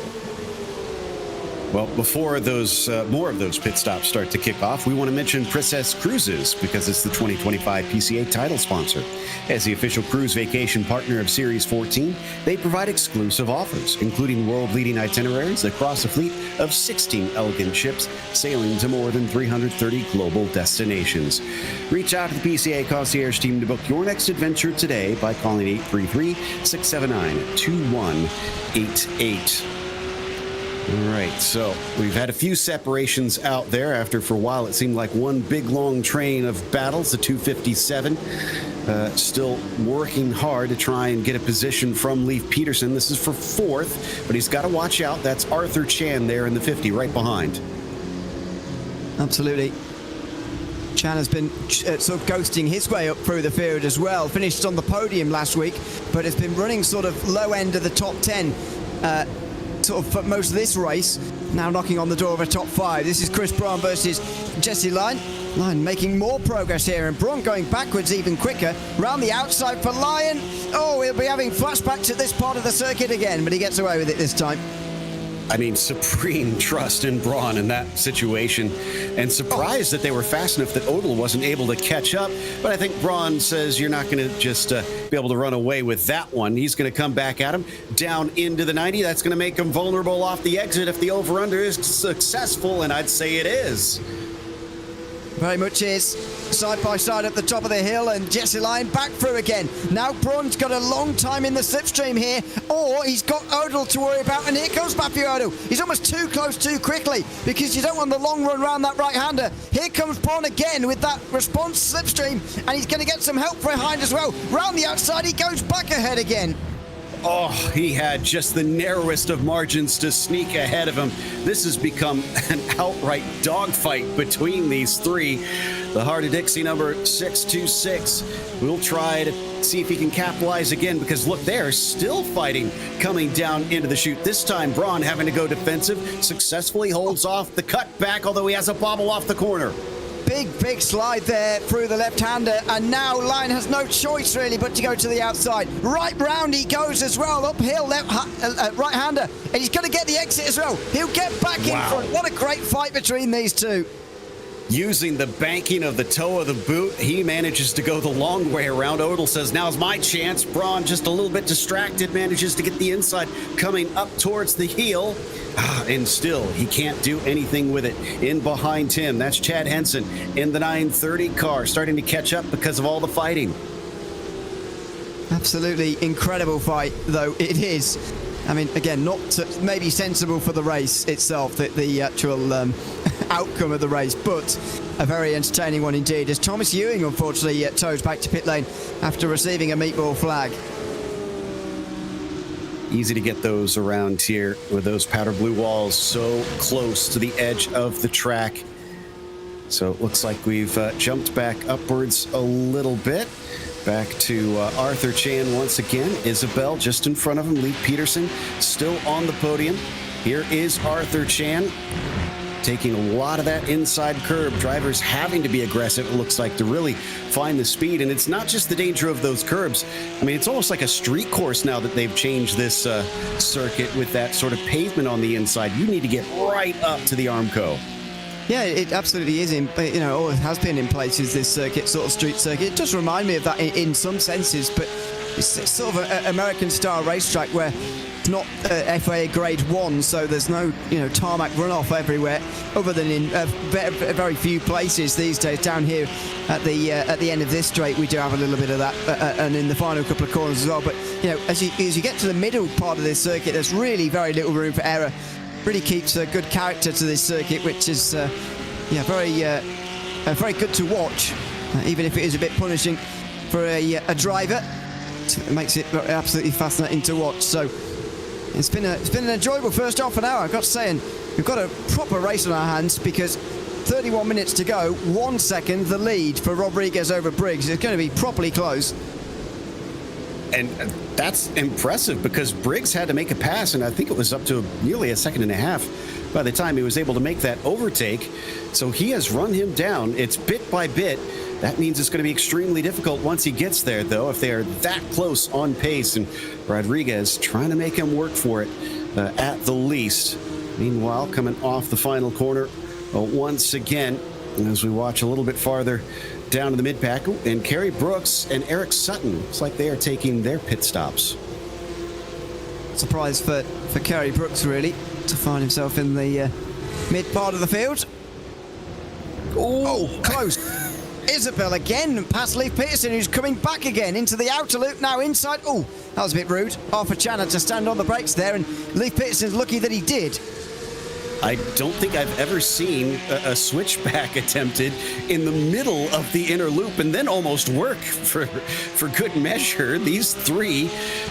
Well, before those more of those pit stops start to kick off, we want to mention Princess Cruises, because it's the 2025 PCA title sponsor. As the official cruise vacation partner of Series 14, they provide exclusive offers, including world-leading itineraries across a fleet of 16 elegant ships sailing to more than 330 global destinations. Reach out to the PCA concierge team to book your next adventure today by calling 833-679-2188. All right, so we've had a few separations out there after, for a while, it seemed like one big, long train of battles. The 257 still working hard to try and get a position from Leif Peterson. This is for fourth, but he's got to watch out. That's Arthur Chan there in the 50, right behind. Absolutely. Chan has been sort of ghosting his way up through the field as well. Finished on the podium last week, but has been running sort of low end of the top 10 sort of for most of this race, now knocking on the door of a top 5. This is Chris Braun versus Jesse Lyon. Lyon making more progress here, and Braun going backwards even quicker. Round the outside for Lyon. Oh, he'll be having flashbacks at this part of the circuit again, but he gets away with it this time. I mean, supreme trust in Braun in that situation, and surprised that they were fast enough that Odell wasn't able to catch up. But I think Braun says you're not going to just be able to run away with that one. He's going to come back at him down into the 90. That's going to make him vulnerable off the exit if the over-under is successful, and I'd say it is. Very much is. Side by side at the top of the hill, and Jesse Lyon back through again. Now Braun's got a long time in the slipstream here, or he's got Odell to worry about, and here comes Matthew Odell. He's almost too close too quickly, because you don't want the long run round that right-hander. Here comes Braun again with that response slipstream, and he's going to get some help behind as well. Round the outside, he goes back ahead again. Oh, he had just the narrowest of margins to sneak ahead of him. This has become an outright dogfight between these three. The Heart of Dixie number 626. We'll try to see if he can capitalize again, because look, they're still fighting coming down into the chute. This time, Braun having to go defensive, successfully holds off the cutback, although he has a bobble off the corner. big slide there through the left-hander, and now Lyon has no choice really but to go to the outside. Right round he goes as well, uphill right-hander, and he's going to get the exit as well. He'll get back in front. What a great fight between these two. Using the banking of the toe of the boot, he manages to go the long way around. Odell says, now's my chance. Braun, just a little bit distracted, manages to get the inside coming up towards the heel. And still, he can't do anything with it. In behind him, that's Chad Henson in the 930 car, starting to catch up because of all the fighting. Absolutely incredible fight, though it is. I mean, again, not maybe sensible for the race itself, the actual outcome of the race, but a very entertaining one indeed, as Thomas Ewing unfortunately tows back to pit lane after receiving a meatball flag. Easy to get those around here with those powder blue walls so close to the edge of the track. So it looks like we've jumped back upwards a little bit. Back to Arthur Chan once again. Isabel just in front of him. Lee Peterson still on the podium. Here is Arthur Chan taking a lot of that inside curb. Drivers having to be aggressive, it looks like, to really find the speed. And it's not just the danger of those curbs. I mean, it's almost like a street course now that they've changed this circuit with that sort of pavement on the inside. You need to get right up to the Armco. Yeah, it absolutely is. It has been in places, this circuit, sort of street circuit. It does remind me of that in some senses, but it's sort of an American-style racetrack where it's not FIA Grade 1, so there's no, tarmac runoff everywhere, other than in very few places these days. Down here at the end of this straight, we do have a little bit of that, and in the final couple of corners as well. But as you get to the middle part of this circuit, there's really very little room for error. Really keeps a good character to this circuit, which is very good to watch, even if it is a bit punishing for a driver. It makes it absolutely fascinating to watch. So it's been an enjoyable first half an hour, I've got to say, and we've got a proper race on our hands because 31 minutes to go, 1 second the lead for Rodriguez over Briggs. It's going to be properly close. And that's impressive because Briggs had to make a pass, and I think it was up to nearly a second and a half by the time he was able to make that overtake. So he has run him down. It's bit by bit. That means it's going to be extremely difficult once he gets there, though, if they are that close on pace. And Rodriguez trying to make him work for it at the least. Meanwhile, coming off the final corner once again, as we watch a little bit farther down to the mid-pack, and Kerry Brooks and Eric Sutton, looks like they are taking their pit stops. Surprise for Kerry Brooks, really, to find himself in the mid part of the field. Oh, close. Isabel again past Lee Peterson, who's coming back again into the outer loop, now inside. Oh, that was a bit rude. Arthur Chan had to stand on the brakes there, and Lee Peterson's lucky that he did. I don't think I've ever seen a switchback attempted in the middle of the inner loop and then almost work for good measure. These three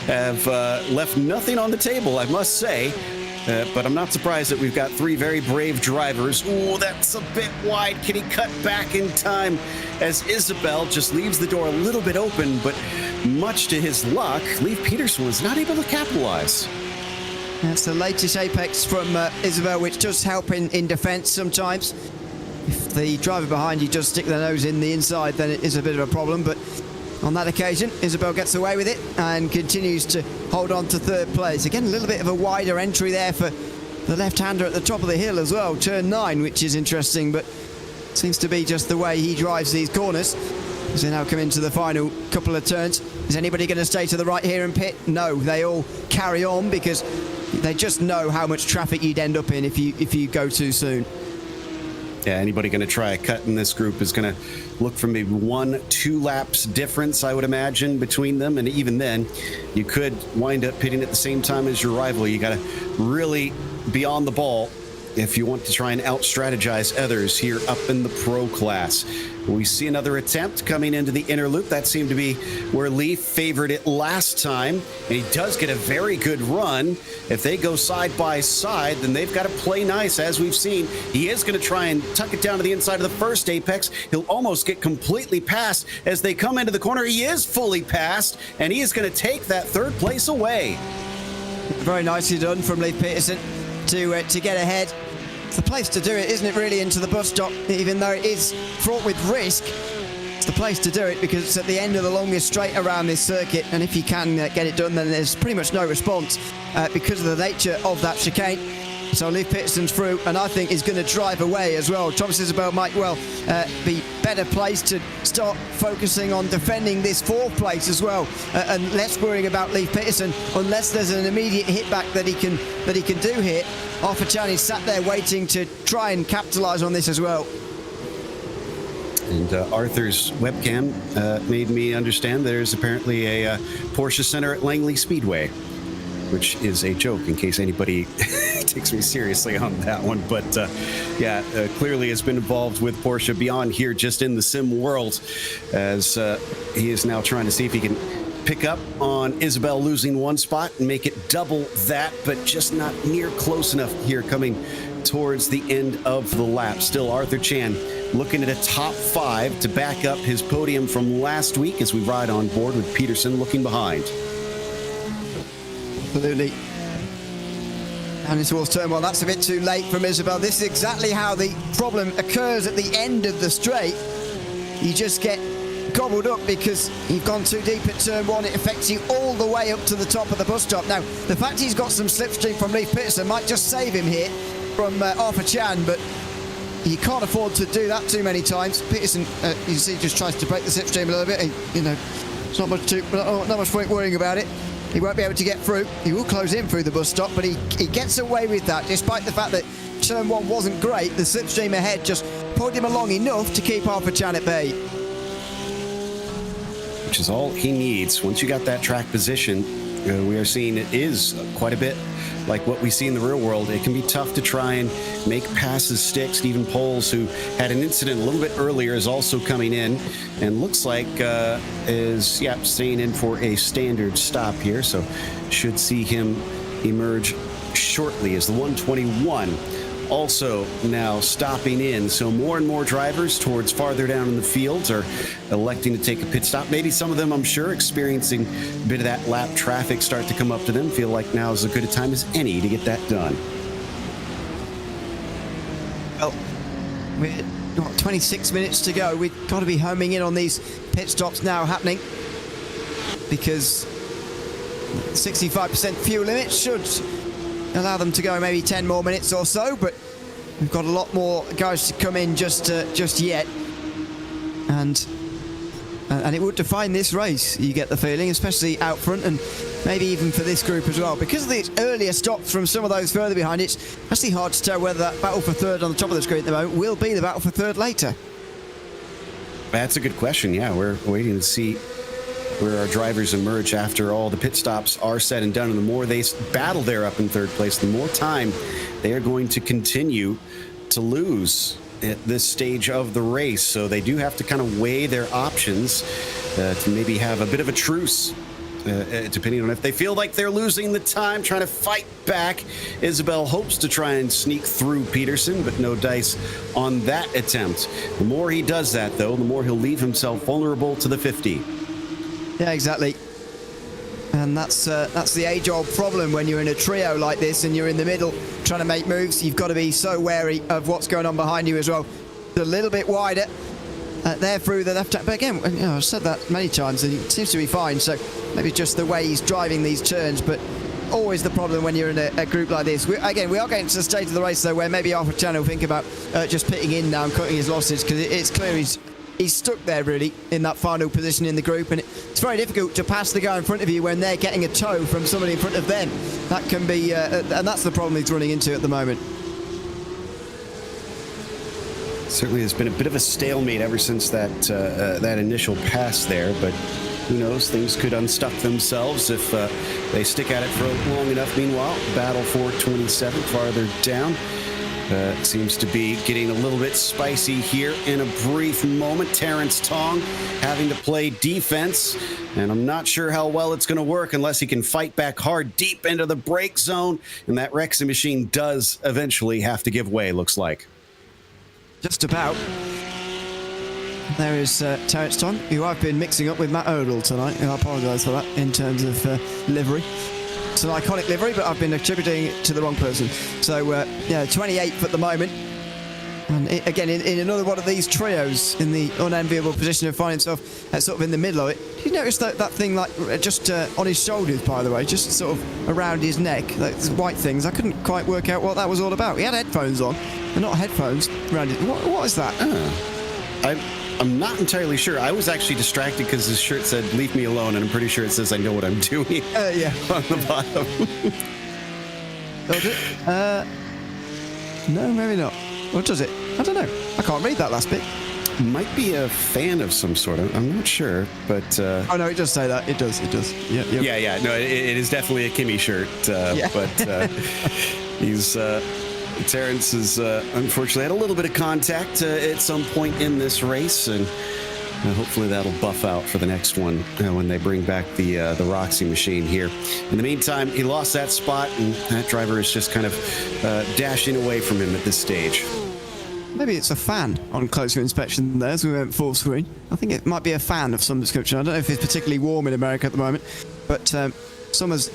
have left nothing on the table, I must say. But I'm not surprised that we've got three very brave drivers. Oh, that's a bit wide. Can he cut back in time as Isabel just leaves the door a little bit open? But much to his luck, Lee Peterson was not able to capitalize. That's the latest apex from Isabel, which does help in defence sometimes. If the driver behind you does stick their nose in the inside, then it is a bit of a problem. But on that occasion, Isabel gets away with it and continues to hold on to third place. Again, a little bit of a wider entry there for the left-hander at the top of the hill as well, turn 9, which is interesting, but seems to be just the way he drives these corners. As they now come into the final couple of turns. Is anybody going to stay to the right here and pit? No, they all carry on because they just know how much traffic you'd end up in if you go too soon. Yeah, anybody going to try a cut in this group is going to look for maybe 1-2 laps difference, I would imagine, between them. And even then, you could wind up pitting at the same time as your rival. You got to really be on the ball if you want to try and out-strategize others here up in the pro class. We see another attempt coming into the inner loop. That seemed to be where Lee favored it last time, and he does get a very good run. If they go side by side, then they've got to play nice, as we've seen. He is going to try and tuck it down to the inside of the first apex. He'll almost get completely past as they come into the corner. He is fully passed, and he is going to take that third place away. Very nicely done from Lee Peterson to get ahead. It's the place to do it, isn't it, really, into the bus stop, even though it is fraught with risk. It's the place to do it because it's at the end of the longest straight around this circuit, and if you can get it done, then there's pretty much no response because of the nature of that chicane. So Leif Peterson's through, and I think he's going to drive away as well. Thomas Isabel might well be better placed to start focusing on defending this fourth place as well, and less worrying about Leif Peterson unless there's an immediate hit back that he can do here. Arthur Chan is sat there waiting to try and capitalise on this as well. And Arthur's webcam made me understand there's apparently a Porsche Center at Langley Speedway, which is a joke in case anybody takes me seriously on that one. But clearly has been involved with Porsche beyond here, just in the sim world, as he is now trying to see if he can pick up on Isabel losing one spot and make it double that, but just not near close enough here coming towards the end of the lap. Still Arthur Chan looking at a top 5 to back up his podium from last week as we ride on board with Peterson looking behind. Absolutely. And towards turn 1, that's a bit too late from Isabel. This is exactly how the problem occurs at the end of the straight. You just get gobbled up because you've gone too deep at turn 1. It affects you all the way up to the top of the bus stop. Now, the fact he's got some slipstream from Leif Peterson might just save him here from Arthur Chan, but you can't afford to do that too many times. Peterson, you see, just tries to break the slipstream a little bit. It's not much point worrying about it. He won't be able to get through. He will close in through the bus stop, but he gets away with that, despite the fact that turn 1 wasn't great. The slipstream ahead just pulled him along enough to keep Arthur Chan at bay. Which is all he needs. Once you got that track position, we are seeing it is quite a bit like what we see in the real world. It can be tough to try and make passes stick. Stephen Poles, who had an incident a little bit earlier, is also coming in and looks like is staying in for a standard stop here. So should see him emerge shortly as the 121 also now stopping in. So more and more drivers towards farther down in the fields are electing to take a pit stop. Maybe some of them, I'm sure, experiencing a bit of that lap traffic start to come up to them, feel like now is as good a time as any to get that done. Well, we're got 26 minutes to go. We've got to be homing in on these pit stops now happening, because 65% fuel limit should allow them to go maybe 10 more minutes or so, but we've got a lot more guys to come in just yet, and it would define this race, you get the feeling, especially out front, and maybe even for this group as well. Because of the earlier stops from some of those further behind, it's actually hard to tell whether that battle for third on the top of the screen at the moment will be the battle for third later. That's a good question. Yeah, we're waiting to see where our drivers emerge after all the pit stops are said and done. And the more they battle there up in third place, the more time they are going to continue to lose at this stage of the race. So they do have to kind of weigh their options to maybe have a bit of a truce, depending on if they feel like they're losing the time, trying to fight back. Isabel hopes to try and sneak through Peterson, but no dice on that attempt. The more he does that, though, the more he'll leave himself vulnerable to the 50. Yeah, exactly. And that's the age-old problem when you're in a trio like this and you're in the middle trying to make moves. You've got to be so wary of what's going on behind you as well. A little bit wider there through the left track. But again, I've said that many times and it seems to be fine. So maybe just the way he's driving these turns, but always the problem when you're in a group like this. We are getting to the stage of the race, though, where maybe Arthur Chan will think about just pitting in now and cutting his losses, because it's clear he's stuck there really in that final position in the group, and it's very difficult to pass the guy in front of you when they're getting a tow from somebody in front of them. That can be and that's the problem he's running into at the moment. Certainly there's been a bit of a stalemate ever since that initial pass there, but who knows, things could unstuck themselves if they stick at it for long enough. Meanwhile, battle for 27 farther down seems to be getting a little bit spicy here in a brief moment. Terrence Tong having to play defense, and I'm not sure how well it's going to work unless he can fight back hard deep into the brake zone, and that Rexy machine does eventually have to give way, looks like. Just about. There is Terrence Tong, who I've been mixing up with Matt Odell tonight, and I apologise for that in terms of livery. It's an iconic livery, but I've been attributing it to the wrong person. So, 28th at the moment. And again, in another one of these trios, in the unenviable position of finding himself sort of in the middle of it. Did you notice that thing, like, just on his shoulders, by the way, just sort of around his neck, those white things? I couldn't quite work out what that was all about. He had headphones on, and not headphones around it. What is that? I'm not entirely sure. I was actually distracted because his shirt said, "Leave me alone," and I'm pretty sure it says, "I know what I'm doing." Yeah. On the bottom. Does it? No, maybe not. Or does it? I don't know. I can't read that last bit. Might be a fan of some sort. I'm not sure, but... Oh, no, it does say that. It does. Yeah. No, it is definitely a Kimmy shirt, but he's... Terrence has unfortunately had a little bit of contact at some point in this race, and hopefully that'll buff out for the next one when they bring back the Roxy machine here. In the meantime, he lost that spot, and that driver is just kind of dashing away from him at this stage. Maybe it's a fan on closer inspection there, as we went full screen. I think it might be a fan of some description. I don't know if it's particularly warm in America at the moment, but summer's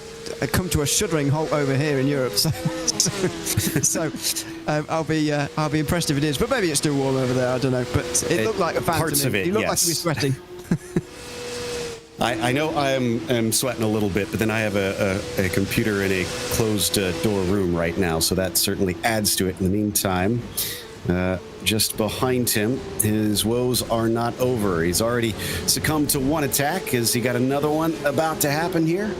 come to a shuddering halt over here in Europe. So I'll be impressed if it is. But maybe it's still warm over there. I don't know. But it looked like a fan parts to me. of it. He looked yes. like he was sweating. I know I am sweating a little bit, but then I have a computer in a closed door room right now, so that certainly adds to it. In the meantime, just behind him, his woes are not over. He's already succumbed to one attack. Has he got another one about to happen here?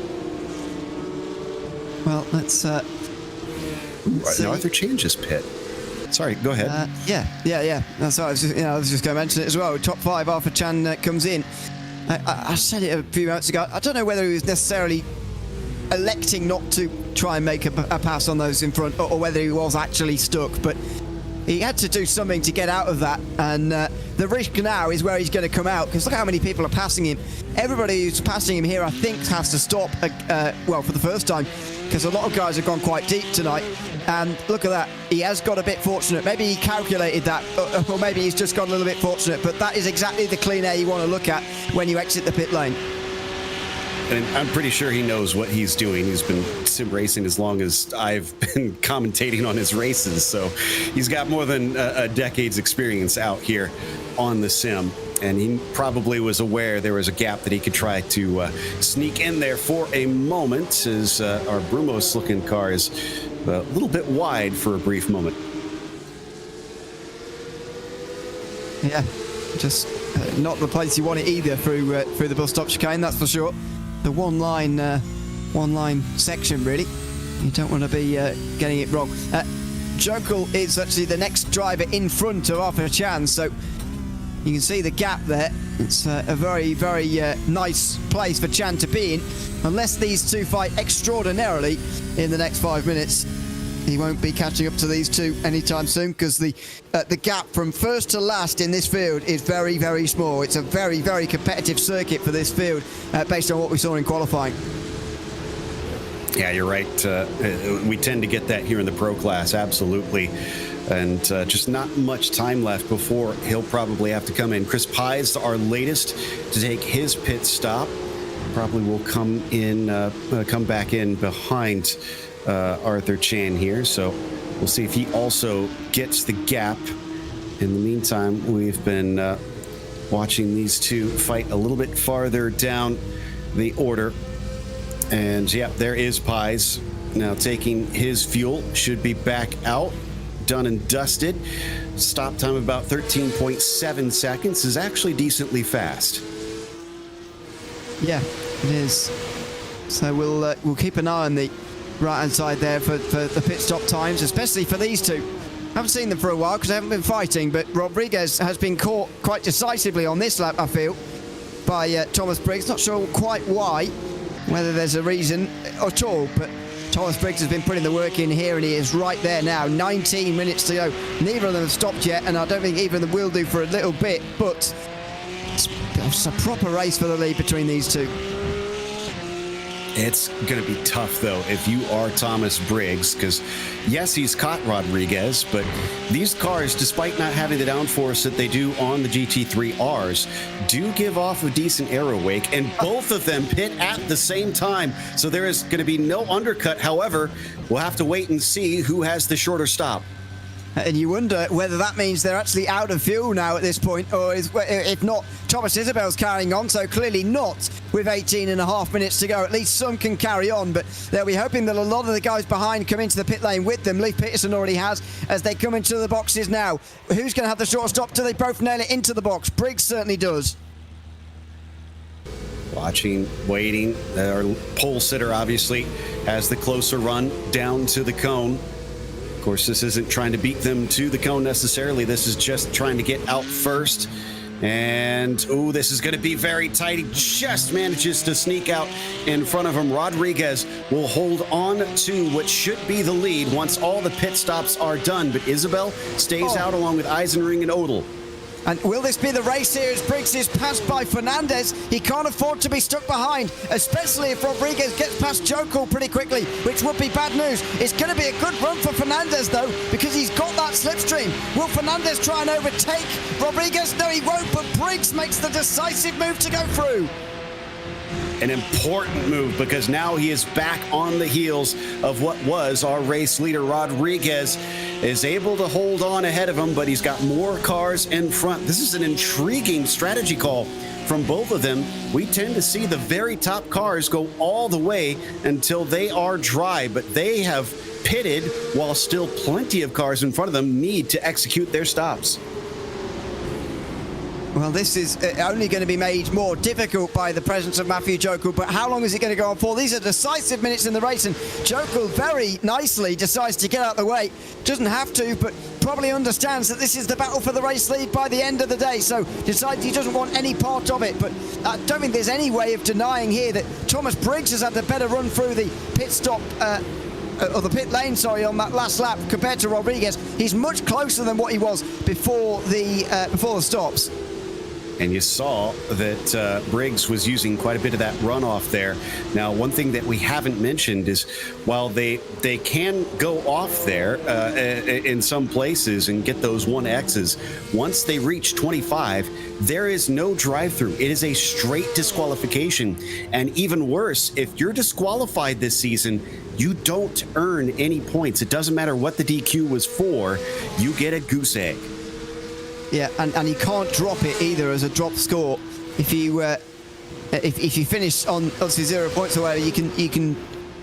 Well, let's see. Arthur changes pit. Sorry, go ahead. Yeah. That's right. I was just going to mention it as well. Top 5, Arthur Chan comes in. I said it a few moments ago. I don't know whether he was necessarily electing not to try and make a pass on those in front, or whether he was actually stuck, but he had to do something to get out of that, and the risk now is where he's going to come out, because look how many people are passing him. Everybody who's passing him here, I think, has to stop, for the first time, because a lot of guys have gone quite deep tonight, and look at that. He has got a bit fortunate. Maybe he calculated that, or maybe he's just got a little bit fortunate, but that is exactly the clean air you want to look at when you exit the pit lane. And I'm pretty sure he knows what he's doing. He's been sim racing as long as I've been commentating on his races. So he's got more than a decade's experience out here on the sim. And he probably was aware there was a gap that he could try to sneak in there for a moment, as our Brumos-looking car is a little bit wide for a brief moment. Yeah, just not the place you want it either through the bus stop chicane, that's for sure. The one line section, really. You don't want to be getting it wrong. Jokel is actually the next driver in front of Arthur Chan, so you can see the gap there. It's a very, very nice place for Chan to be in. Unless these two fight extraordinarily in the next 5 minutes, he won't be catching up to these two anytime soon, because the gap from first to last in this field is very, very small. It's a very, very competitive circuit for this field, based on what we saw in qualifying. Yeah, you're right. We tend to get that here in the pro class, absolutely. And just not much time left before he'll probably have to come in. Chris Pies, our latest to take his pit stop, probably will come back in behind Arthur Chan here, so we'll see if he also gets the gap. In the meantime, we've been watching these two fight a little bit farther down the order, and yeah, there is Pies now taking his fuel. Should be back out, done and dusted. Stop time about 13.7 seconds is actually decently fast. Yeah, it is. So we'll keep an eye on the right-hand side there for the pit stop times, especially for these two. Haven't seen them for a while because they haven't been fighting, but Rodriguez has been caught quite decisively on this lap, I feel, by Thomas Briggs. Not sure quite why, whether there's a reason at all, but Thomas Briggs has been putting the work in here, and he is right there now. 19 minutes to go. Neither of them have stopped yet, and I don't think either of them will do for a little bit, but it's a proper race for the lead between these two. It's going to be tough, though, if you are Thomas Briggs, because, yes, he's caught Rodriguez, but these cars, despite not having the downforce that they do on the GT3Rs, do give off a decent aero wake, and both of them pit at the same time, so there is going to be no undercut. However, we'll have to wait and see who has the shorter stop. And you wonder whether that means they're actually out of fuel now at this point, or if not, Thomas Isabel's carrying on, so clearly not with 18.5 minutes to go. At least some can carry on, but they'll be hoping that a lot of the guys behind come into the pit lane with them. Leif Peterson already has, as they come into the boxes now. Who's going to have the short stop? Do they both nail it into the box? Briggs certainly does. Watching, waiting. Our pole sitter obviously has the closer run down to the cone. Of course, this isn't trying to beat them to the cone necessarily. This is just trying to get out first. And, ooh, this is going to be very tight. He just manages to sneak out in front of him. Rodriguez will hold on to what should be the lead once all the pit stops are done. But Isabel stays out along with Eisenring and Odell. And will this be the race here as Briggs is passed by Fernandez? He can't afford to be stuck behind, especially if Rodriguez gets past Joko pretty quickly, which would be bad news. It's going to be a good run for Fernandez, though, because he's got that slipstream. Will Fernandez try and overtake Rodriguez? No, he won't, but Briggs makes the decisive move to go through. An important move, because now he is back on the heels of what was our race leader. Rodriguez is able to hold on ahead of him, but he's got more cars in front. This is an intriguing strategy call from both of them. We tend to see the very top cars go all the way until they are dry, but they have pitted while still plenty of cars in front of them need to execute their stops. Well, this is only going to be made more difficult by the presence of Matthew Joko, but how long is it going to go on for? These are decisive minutes in the race, and Joko very nicely decides to get out of the way. Doesn't have to, but probably understands that this is the battle for the race lead by the end of the day, so decides he doesn't want any part of it. But I don't think there's any way of denying here that Thomas Briggs has had a better run through the pit stop, or the pit lane, sorry, on that last lap compared to Rodriguez. He's much closer than what he was before the stops. And you saw that Briggs was using quite a bit of that runoff there. Now, one thing that we haven't mentioned is while they can go off there in some places and get those 1Xs, once they reach 25, there is no drive-through. It is a straight disqualification. And even worse, if you're disqualified this season, you don't earn any points. It doesn't matter what the DQ was for, you get a goose egg. Yeah, and you can't drop it either as a drop score. If you finish on obviously 0 points or whatever, you can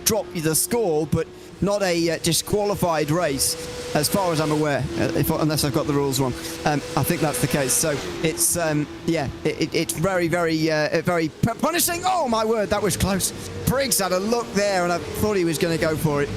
drop the score, but not a disqualified race, as far as I'm aware, unless I've got the rules wrong. I think that's the case. So it's it's very, very punishing. Oh my word, that was close. Briggs had a look there, and I thought he was going to go for it.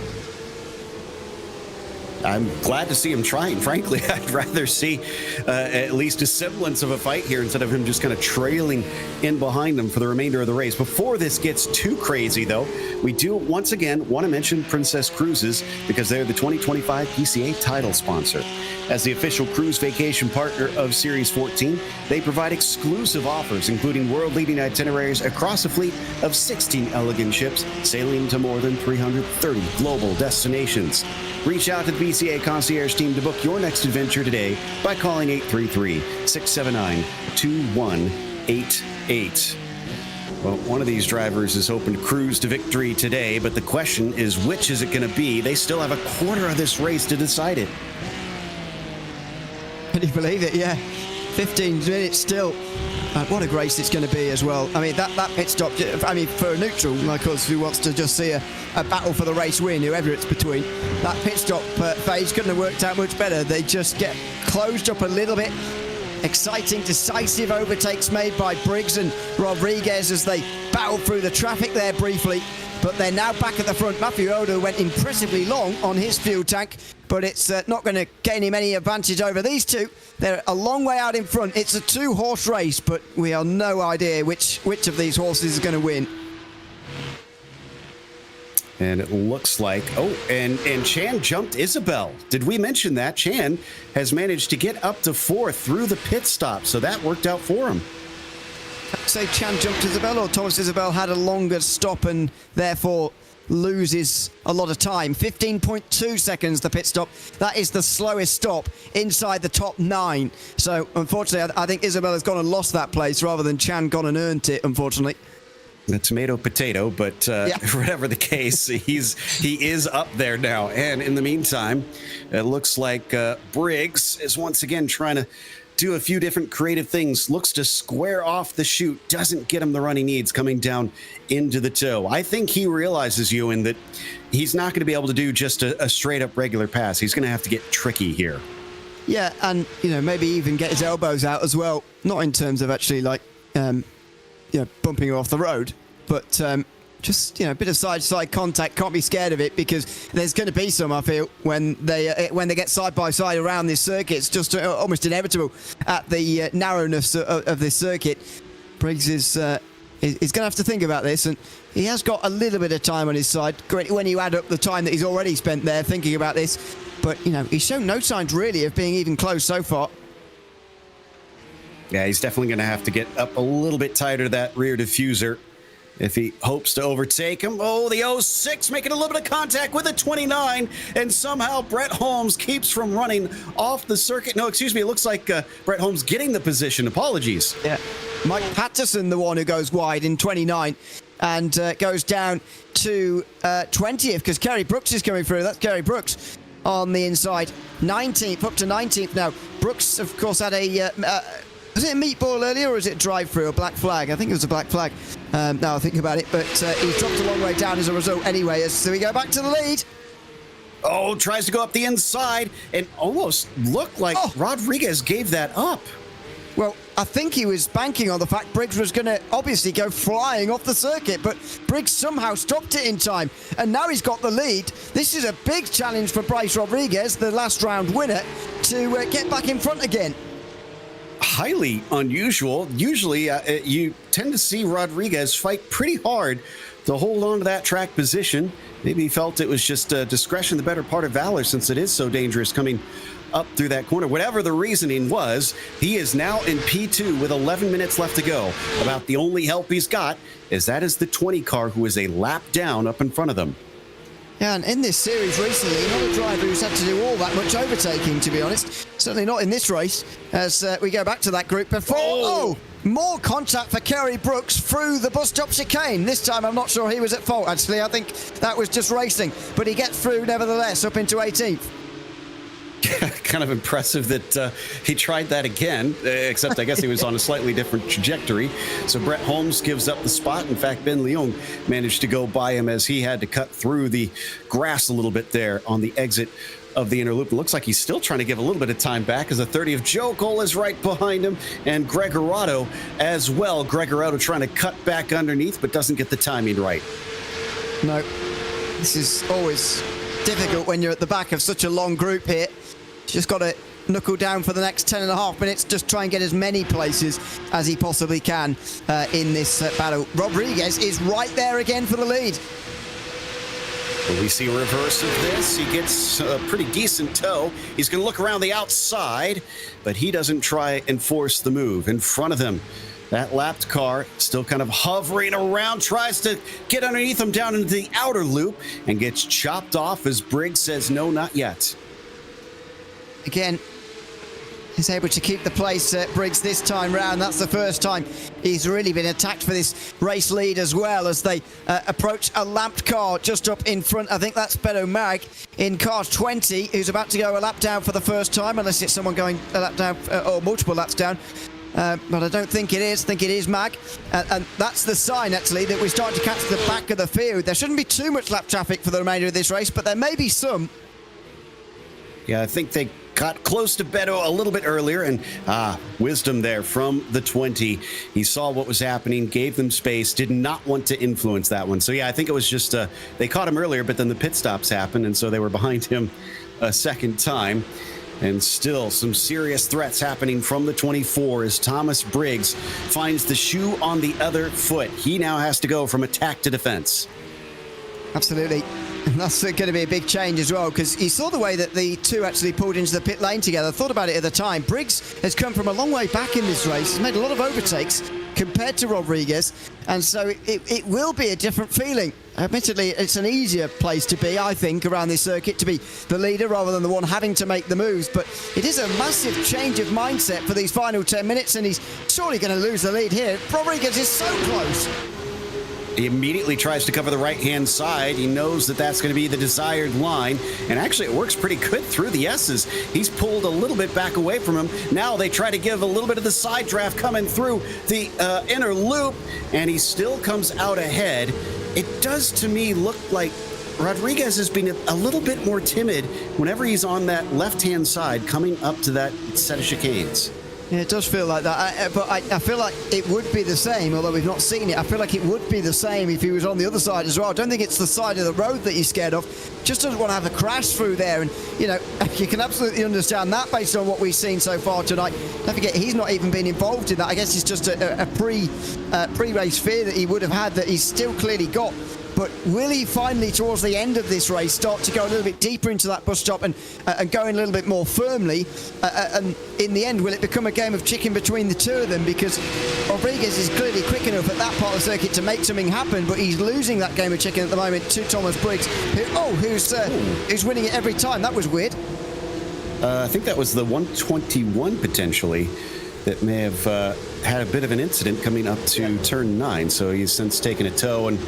I'm glad to see him trying. Frankly, I'd rather see at least a semblance of a fight here instead of him just kind of trailing in behind him for the remainder of the race. Before this gets too crazy, though, we do once again want to mention Princess Cruises because they're the 2025 PCA title sponsor. As the official cruise vacation partner of Series 14, they provide exclusive offers, including world-leading itineraries across a fleet of 16 elegant ships, sailing to more than 330 global destinations. Reach out to the PCA concierge team to book your next adventure today by calling 833-679-2188. Well, one of these drivers is hoping to cruise to victory today, but the question is, which is it going to be? They still have a quarter of this race to decide it. Can you believe it? Yeah, 15 minutes still. What a race it's going to be as well. I mean, that pit stop, I mean, for a neutral, of course, who wants to just see a battle for the race win, whoever it's between, that pit stop phase couldn't have worked out much better. They just get closed up a little bit. Exciting, decisive overtakes made by Briggs and Rodriguez as they battle through the traffic there briefly. But they're now back at the front. Matthew Odo went impressively long on his fuel tank, but it's not going to gain him any advantage over these two. They're a long way out in front. It's a two-horse race, but we have no idea which of these horses is going to win. And it looks like, and Chan jumped Isabel. Did we mention that? Chan has managed to get up to fourth through the pit stop, so that worked out for him. say Chan jumped Isabel, or Thomas Isabel had a longer stop and therefore loses a lot of time. 15.2 seconds the pit stop. That is the slowest stop inside the top 9. So unfortunately I think Isabel has gone and lost that place rather than Chan gone and earned it, unfortunately. The tomato potato, but whatever the case, he is up there now. And in the meantime, it looks like Briggs is once again trying to do a few different creative things, looks to square off the chute, doesn't get him the run he needs coming down into the toe. I think he realizes, Ewan, that he's not going to be able to do just a straight up regular pass. He's going to have to get tricky here. Yeah, and maybe even get his elbows out as well. Not in terms of actually like bumping her off the road, but just a bit of side-to-side contact. Can't be scared of it, because there's going to be some, I feel, when they get side by side around this circuit. It's just almost inevitable at the narrowness of this circuit. Briggs is going to have to think about this, and he has got a little bit of time on his side when you add up the time that he's already spent there thinking about this. But he's shown no signs really of being even close so far. Yeah, he's definitely going to have to get up a little bit tighter to that rear diffuser if he hopes to overtake him. Oh, the 06 making a little bit of contact with a 29, and somehow Brett Holmes keeps from running off the circuit. No, excuse me, it looks like Brett Holmes getting the position. Apologies. Yeah, Mike Patterson, the one who goes wide in 29 and goes down to 20th, because Kerry Brooks is coming through. That's Kerry Brooks on the inside. 19th, up to 19th now. Brooks, of course, had a... was it a meatball earlier, or is it drive-through, a black flag? I think it was a black flag. Now I think about it, but he's dropped a long way down as a result anyway, so we go back to the lead. Oh, tries to go up the inside and almost looked like Rodriguez gave that up. Well, I think he was banking on the fact Briggs was going to obviously go flying off the circuit, but Briggs somehow stopped it in time, and now he's got the lead. This is a big challenge for Bryce Rodriguez, the last round winner, to get back in front again. Highly unusual. Usually you tend to see Rodriguez fight pretty hard to hold on to that track position. Maybe he felt it was just discretion, the better part of valor, since it is so dangerous coming up through that corner. Whatever the reasoning was, he is now in P2 with 11 minutes left to go. About the only help he's got is the 20 car, who is a lap down up in front of them. Yeah, and in this series recently, not a driver who's had to do all that much overtaking, to be honest. Certainly not in this race, as we go back to that group before. More contact for Kerry Brooks through the bus stop chicane. This time I'm not sure he was at fault, actually. I think that was just racing. But he gets through nevertheless, up into 18th. Kind of impressive that he tried that again, except I guess he was on a slightly different trajectory. So Brett Holmes gives up the spot. In fact, Ben Leung managed to go by him as he had to cut through the grass a little bit there on the exit of the inner loop. It looks like he's still trying to give a little bit of time back, as the 30 of Joe Cole is right behind him, and Gregorado as well. Gregorado trying to cut back underneath, but doesn't get the timing right. No, this is always difficult when you're at the back of such a long group here. Just got to knuckle down for the next 10.5 minutes, just try and get as many places as he possibly can in this battle. Rodriguez is right there again for the lead. Well, we see a reverse of this. He gets a pretty decent toe. He's going to look around the outside, but he doesn't try and force the move. In front of him, that lapped car still kind of hovering around, tries to get underneath him down into the outer loop, and gets chopped off as Briggs says, no, not yet. Again, he's able to keep the place, Briggs, this time round. That's the first time he's really been attacked for this race lead, as well as they approach a lapped car just up in front. I think that's Beto Mag in car 20, who's about to go a lap down for the first time, unless it's someone going a lap down or multiple laps down. But I don't think it is. I think it is Mag. And that's the sign, actually, that we're starting to catch the back of the field. There shouldn't be too much lap traffic for the remainder of this race, but there may be some. Yeah, I think they got close to Beto a little bit earlier, and wisdom there from the 20. He saw what was happening, gave them space, did not want to influence that one. So yeah, I think it was just they caught him earlier, but then the pit stops happened, and so they were behind him a second time. And still some serious threats happening from the 24 as Thomas Briggs finds the shoe on the other foot. He now has to go from attack to defense. Absolutely. And that's going to be a big change as well, because you saw the way that the two actually pulled into the pit lane together. Thought about it at the time. Briggs has come from a long way back in this race. He's made a lot of overtakes. compared to Rodriguez, and so it will be a different feeling. Admittedly, it's an easier place to be, I think, around this circuit, to be the leader rather than the one having to make the moves, but it is a massive change of mindset for these final 10 minutes, and he's surely going to lose the lead here. Rodriguez is so close. He immediately tries to cover the right-hand side. He knows that that's going to be the desired line, and actually it works pretty good through the S's. He's pulled a little bit back away from him. Now they try to give a little bit of the side draft coming through the inner loop, and he still comes out ahead. It does, to me, look like Rodriguez has been a little bit more timid whenever he's on that left-hand side coming up to that set of chicanes. Yeah, it does feel like that, but I feel like it would be the same, although we've not seen it. I feel like it would be the same if he was on the other side as well. I don't think it's the side of the road that he's scared of. Just doesn't want to have a crash through there, and, you know, you can absolutely understand that based on what we've seen so far tonight. Don't forget, he's not even been involved in that. I guess it's just a pre-race fear that he would have had that he's still clearly got. But will he finally, towards the end of this race, start to go a little bit deeper into that bus stop and going a little bit more firmly? And in the end, will it become a game of chicken between the two of them? Because Rodriguez is clearly quick enough at that part of the circuit to make something happen, but he's losing that game of chicken at the moment to Thomas Briggs, who's winning it every time. That was weird. I think that was the 121 potentially that may have had a bit of an incident coming up to turn 9. So he's since taken a tow and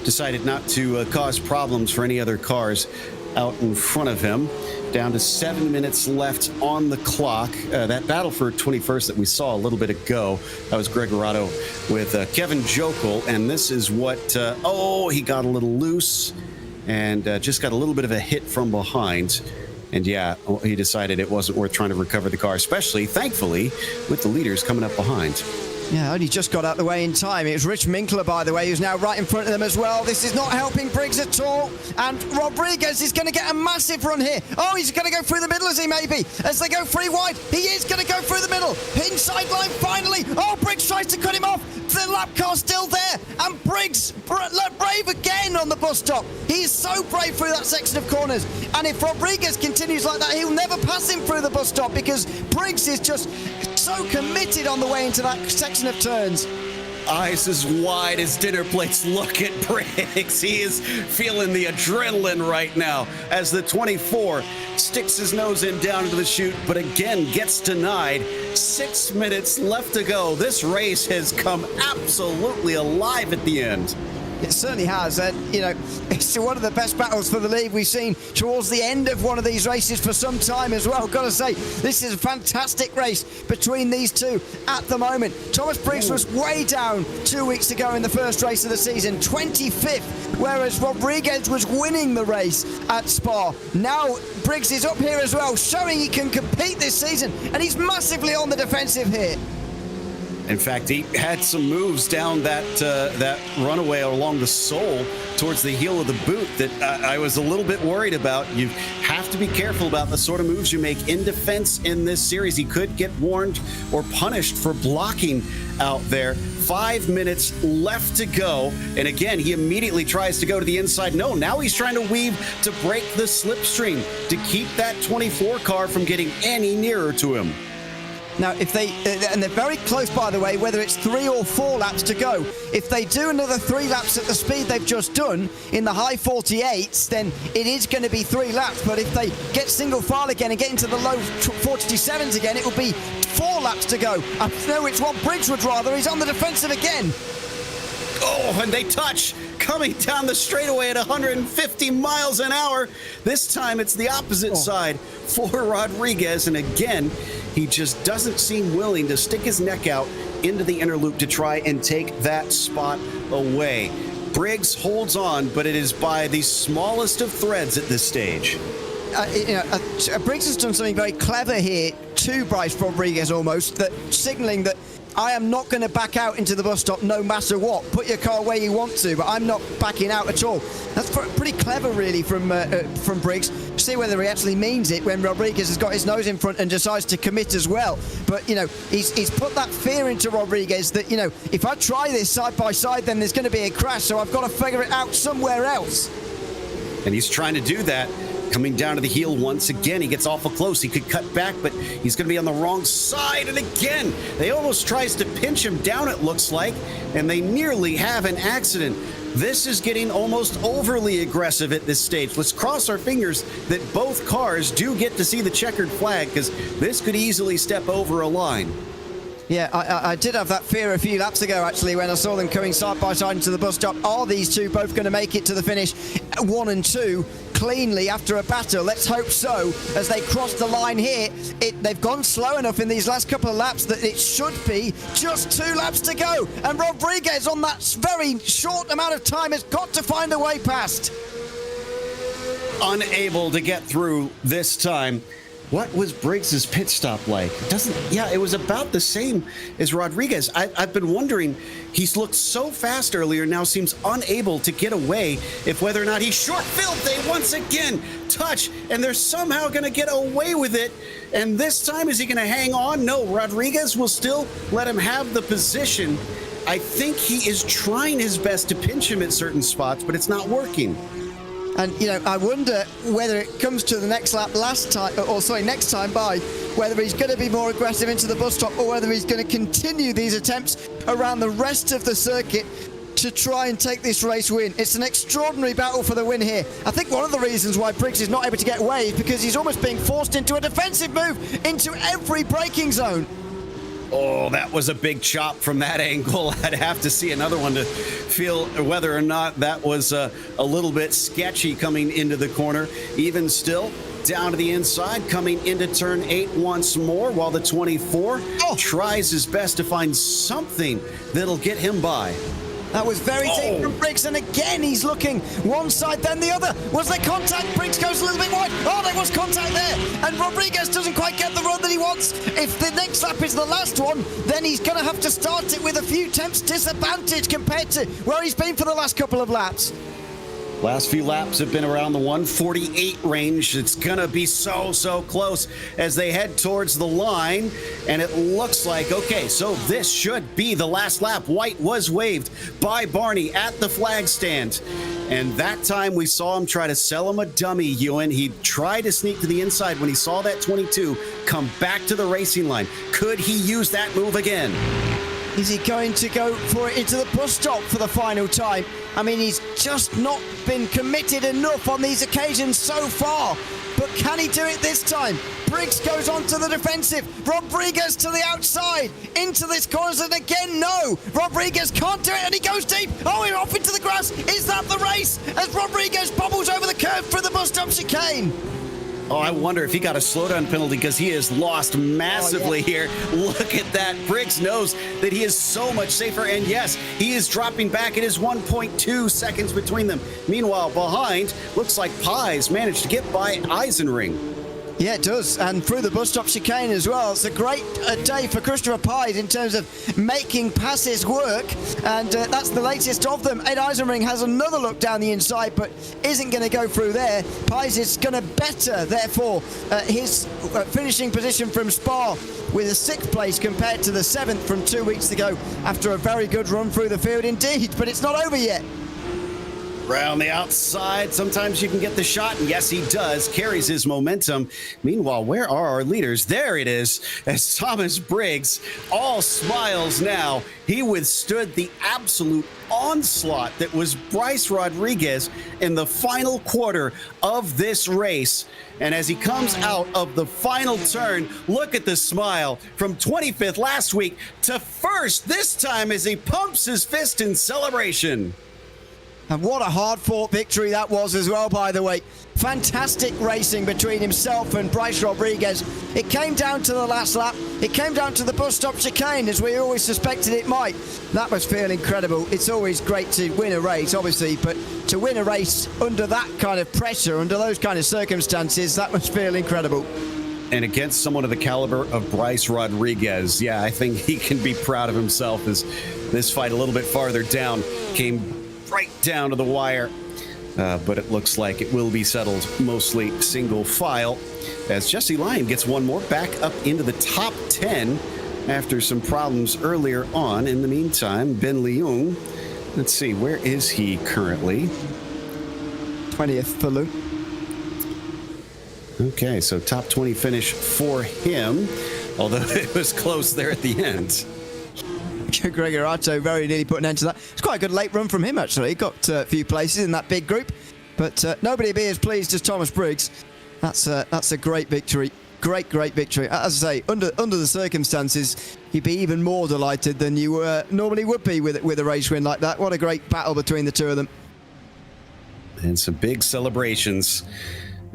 decided not to cause problems for any other cars out in front of him. Down to 7 minutes left on the clock. That battle for 21st that we saw a little bit ago, that was Greg Arado with Kevin Jokel. And this is what, he got a little loose and just got a little bit of a hit from behind. And yeah, he decided it wasn't worth trying to recover the car, especially, thankfully, with the leaders coming up behind. Yeah, only just got out the way in time. It was Rich Minkler, by the way, who's now right in front of them as well. This is not helping Briggs at all. And Rodriguez is going to get a massive run here. Oh, he's going to go through the middle, is he, maybe? As they go free wide, he is going to go through the middle. Inside line, finally. Oh, Briggs tries to cut him off. The lap car's still there. And Briggs, brave again on the bus stop. He's so brave through that section of corners. And if Rodriguez continues like that, he'll never pass him through the bus stop because Briggs is just so committed on the way into that section of turns. Eyes as wide as dinner plates. Look at Briggs. He is feeling the adrenaline right now as the 24 sticks his nose in down into the chute, but again gets denied. 6 minutes left to go. This race has come absolutely alive at the end. It certainly has. You know, it's one of the best battles for the lead we've seen towards the end of one of these races for some time as well. Got to say, this is a fantastic race between these two at the moment. Thomas Briggs was way down 2 weeks ago in the first race of the season, 25th, whereas Rodriguez was winning the race at Spa. Now Briggs is up here as well, showing he can compete this season, and he's massively on the defensive here. In fact, he had some moves down that runaway along the sole towards the heel of the boot that I was a little bit worried about. You have to be careful about the sort of moves you make in defense in this series. He could get warned or punished for blocking out there. 5 minutes left to go. And again, he immediately tries to go to the inside. No, now he's trying to weave to break the slipstream to keep that 24 car from getting any nearer to him. Now, if they, and they're very close, by the way, whether it's 3 or 4 laps to go. If they do another 3 laps at the speed they've just done in the high 48s, then it is going to be 3 laps. But if they get single file again and get into the low 47s again, it will be 4 laps to go. I know it's what Briggs would rather. He's on the defensive again. Oh, and they touch, coming down the straightaway at 150 miles an hour. This time it's the opposite side for Rodriguez, and again, he just doesn't seem willing to stick his neck out into the inner loop to try and take that spot away. Briggs holds on, but it is by the smallest of threads at this stage. Briggs has done something very clever here to Bryce Rodriguez almost, that signaling that I am not going to back out into the bus stop no matter what. Put your car where you want to, but I'm not backing out at all. That's pretty clever, really, from Briggs. See whether he actually means it when Rodriguez has got his nose in front and decides to commit as well. But, you know, he's put that fear into Rodriguez that, you know, if I try this side by side, then there's going to be a crash, so I've got to figure it out somewhere else. And he's trying to do that. coming down to the heel once again. He gets awful close. He could cut back, but he's going to be on the wrong side. And again, they almost tries to pinch him down, it looks like, and they nearly have an accident. This is getting almost overly aggressive at this stage. Let's cross our fingers that both cars do get to see the checkered flag, because this could easily step over a line. Yeah, I did have that fear a few laps ago, actually, when I saw them coming side by side into the bus stop. Are these two both going to make it to the finish, 1 and 2, cleanly after a battle? Let's hope so. As they cross the line here, they've gone slow enough in these last couple of laps that it should be just 2 laps to go. And Rodriguez, on that very short amount of time, has got to find a way past. Unable to get through this time. What was Briggs's pit stop like? It was about the same as Rodriguez. I've been wondering, he's looked so fast earlier, now seems unable to get away, if whether or not he short-filled. They once again touch, and they're somehow going to get away with it. And this time, is he going to hang on? No, Rodriguez will still let him have the position. I think he is trying his best to pinch him at certain spots, but it's not working. And, I wonder whether it comes to the next lap next time by, whether he's going to be more aggressive into the bus stop or whether he's going to continue these attempts around the rest of the circuit to try and take this race win. It's an extraordinary battle for the win here. I think one of the reasons why Briggs is not able to get away is because he's almost being forced into a defensive move into every braking zone. Oh, that was a big chop from that angle. I'd have to see another one to feel whether or not that was a little bit sketchy coming into the corner. Even still, down to the inside, coming into turn 8 once more, while the 24 tries his best to find something that'll get him by. That was very deep from Briggs, and again he's looking one side then the other. Was there contact? Briggs goes a little bit wide. Oh, there was contact there, and Rodriguez doesn't quite get the run that he wants. If the next lap is the last one, then he's going to have to start it with a few tenths disadvantage compared to where he's been for the last couple of laps. Last few laps have been around the 148 range. It's going to be so close as they head towards the line. And it looks like, okay, so this should be the last lap. White was waved by Barney at the flag stand. And that time we saw him try to sell him a dummy, Ewan. He tried to sneak to the inside when he saw that 22 come back to the racing line. Could he use that move again? Is he going to go for it into the bus stop for the final time? I mean, he's just not been committed enough on these occasions so far. But can he do it this time? Briggs goes on to the defensive. Rodriguez to the outside. Into this corner, and again, no. Rodriguez can't do it, and he goes deep. Oh, he's off into the grass. Is that the race? As Rodriguez bobbles over the curve through the bus stop chicane. Oh, I wonder if he got a slowdown penalty, because he has lost massively here. Look at that. Briggs knows that he is so much safer. And yes, he is dropping back. It is 1.2 seconds between them. Meanwhile, behind, looks like Pies managed to get by Eisenring. Yeah, it does, and through the bus stop chicane as well. It's a great day for Christopher Pies in terms of making passes work, and that's the latest of them. Ed Eisenring has another look down the inside, but isn't going to go through there. Pies is going to better, therefore, his finishing position from Spa with a 6th place compared to the 7th from 2 weeks ago after a very good run through the field indeed, but it's not over yet. Around the outside, sometimes you can get the shot, and yes, he does. Carries his momentum. Meanwhile, where are our leaders? There it is, as Thomas Briggs, all smiles now. He withstood the absolute onslaught that was Bryce Rodriguez in the final quarter of this race. And as he comes out of the final turn, look at the smile from 25th last week to 1st this time as he pumps his fist in celebration. And what a hard-fought victory that was as well, by the way. Fantastic racing between himself and Bryce Rodriguez. It came down to the last lap. It came down to the bus stop chicane, as we always suspected it might. That must feel incredible. It's always great to win a race, obviously, but to win a race under that kind of pressure, under those kind of circumstances, that must feel incredible. And against someone of the caliber of Bryce Rodriguez, yeah, I think he can be proud of himself, as this fight a little bit farther down came right down to the wire, but it looks like it will be settled mostly single file, as Jesse Lyon gets one more back up into the top 10 after some problems earlier on. In the meantime, Ben Leung, let's see, where is he currently? 20th for Lou. Okay, so top 20 finish for him, although it was close there at the end. Greg Arato very nearly put an end to that. It's quite a good late run from him, actually. He got a few places in that big group, but nobody be as pleased as Thomas Briggs. That's a great victory. Great victory. As I say, under the circumstances, you'd be even more delighted than you normally would be with a race win like that. What a great battle between the two of them. And some big celebrations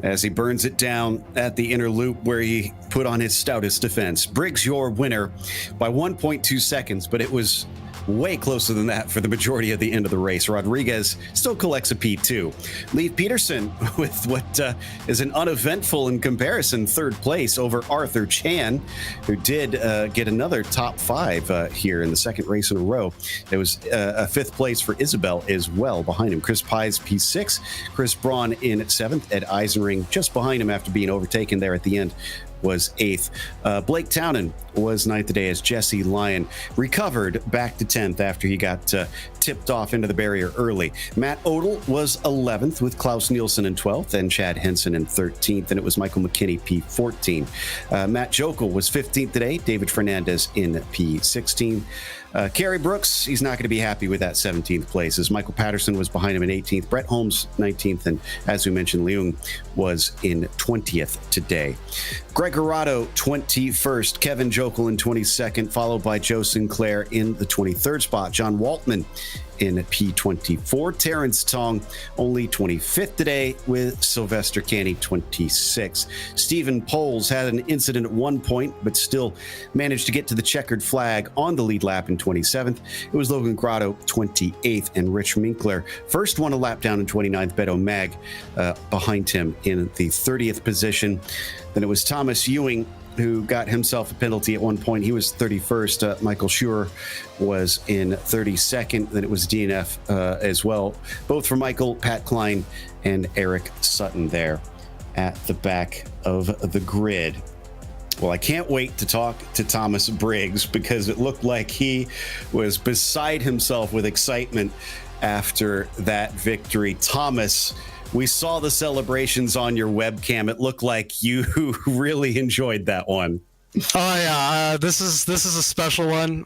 as he burns it down at the inner loop where he put on his stoutest defense. Briggs, your winner by 1.2 seconds, but it was way closer than that for the majority of the end of the race. Rodriguez still collects a P2. Leif Peterson with what is an uneventful in comparison third place over Arthur Chan, who did get another top 5 here in the second race in a row. There was a 5th place for Isabel as well behind him. Chris Pies P6, Chris Braun in 7th, Ed Eisenring just behind him after being overtaken there at the end was 8th. Blake Townend was 9th today as Jesse Lyon recovered back to 10th after he got tipped off into the barrier early. Matt Odell was 11th with Klaus Nielsen in 12th and Chad Henson in 13th, and it was Michael McKinney P14. Matt Jokel was 15th today, David Fernandez in P16. Kerry Brooks, he's not going to be happy with that 17th place as Michael Patterson was behind him in 18th, Brett Holmes 19th, and as we mentioned, Leung was in 20th today. Greg Arado 21st, Kevin Jokel in 22nd, followed by Joe Sinclair in the 23rd spot, John Waltman in P24. Terrence Tong only 25th today with Sylvester Canny 26. Stephen Poles had an incident at one point, but still managed to get to the checkered flag on the lead lap in 27th. It was Logan Grotto 28th and Rich Minkler first won a lap down in 29th. Beto Mag behind him in the 30th position. Then it was Thomas Ewing who got himself a penalty at one point. He was 31st. Michael Schurer was in 32nd. Then it was DNF as well, both for Michael, Pat Klein, and Eric Sutton there at the back of the grid. Well, I can't wait to talk to Thomas Briggs because it looked like he was beside himself with excitement after that victory. Thomas, we saw the celebrations on your webcam. It looked like you really enjoyed that one. Oh yeah, this is a special one.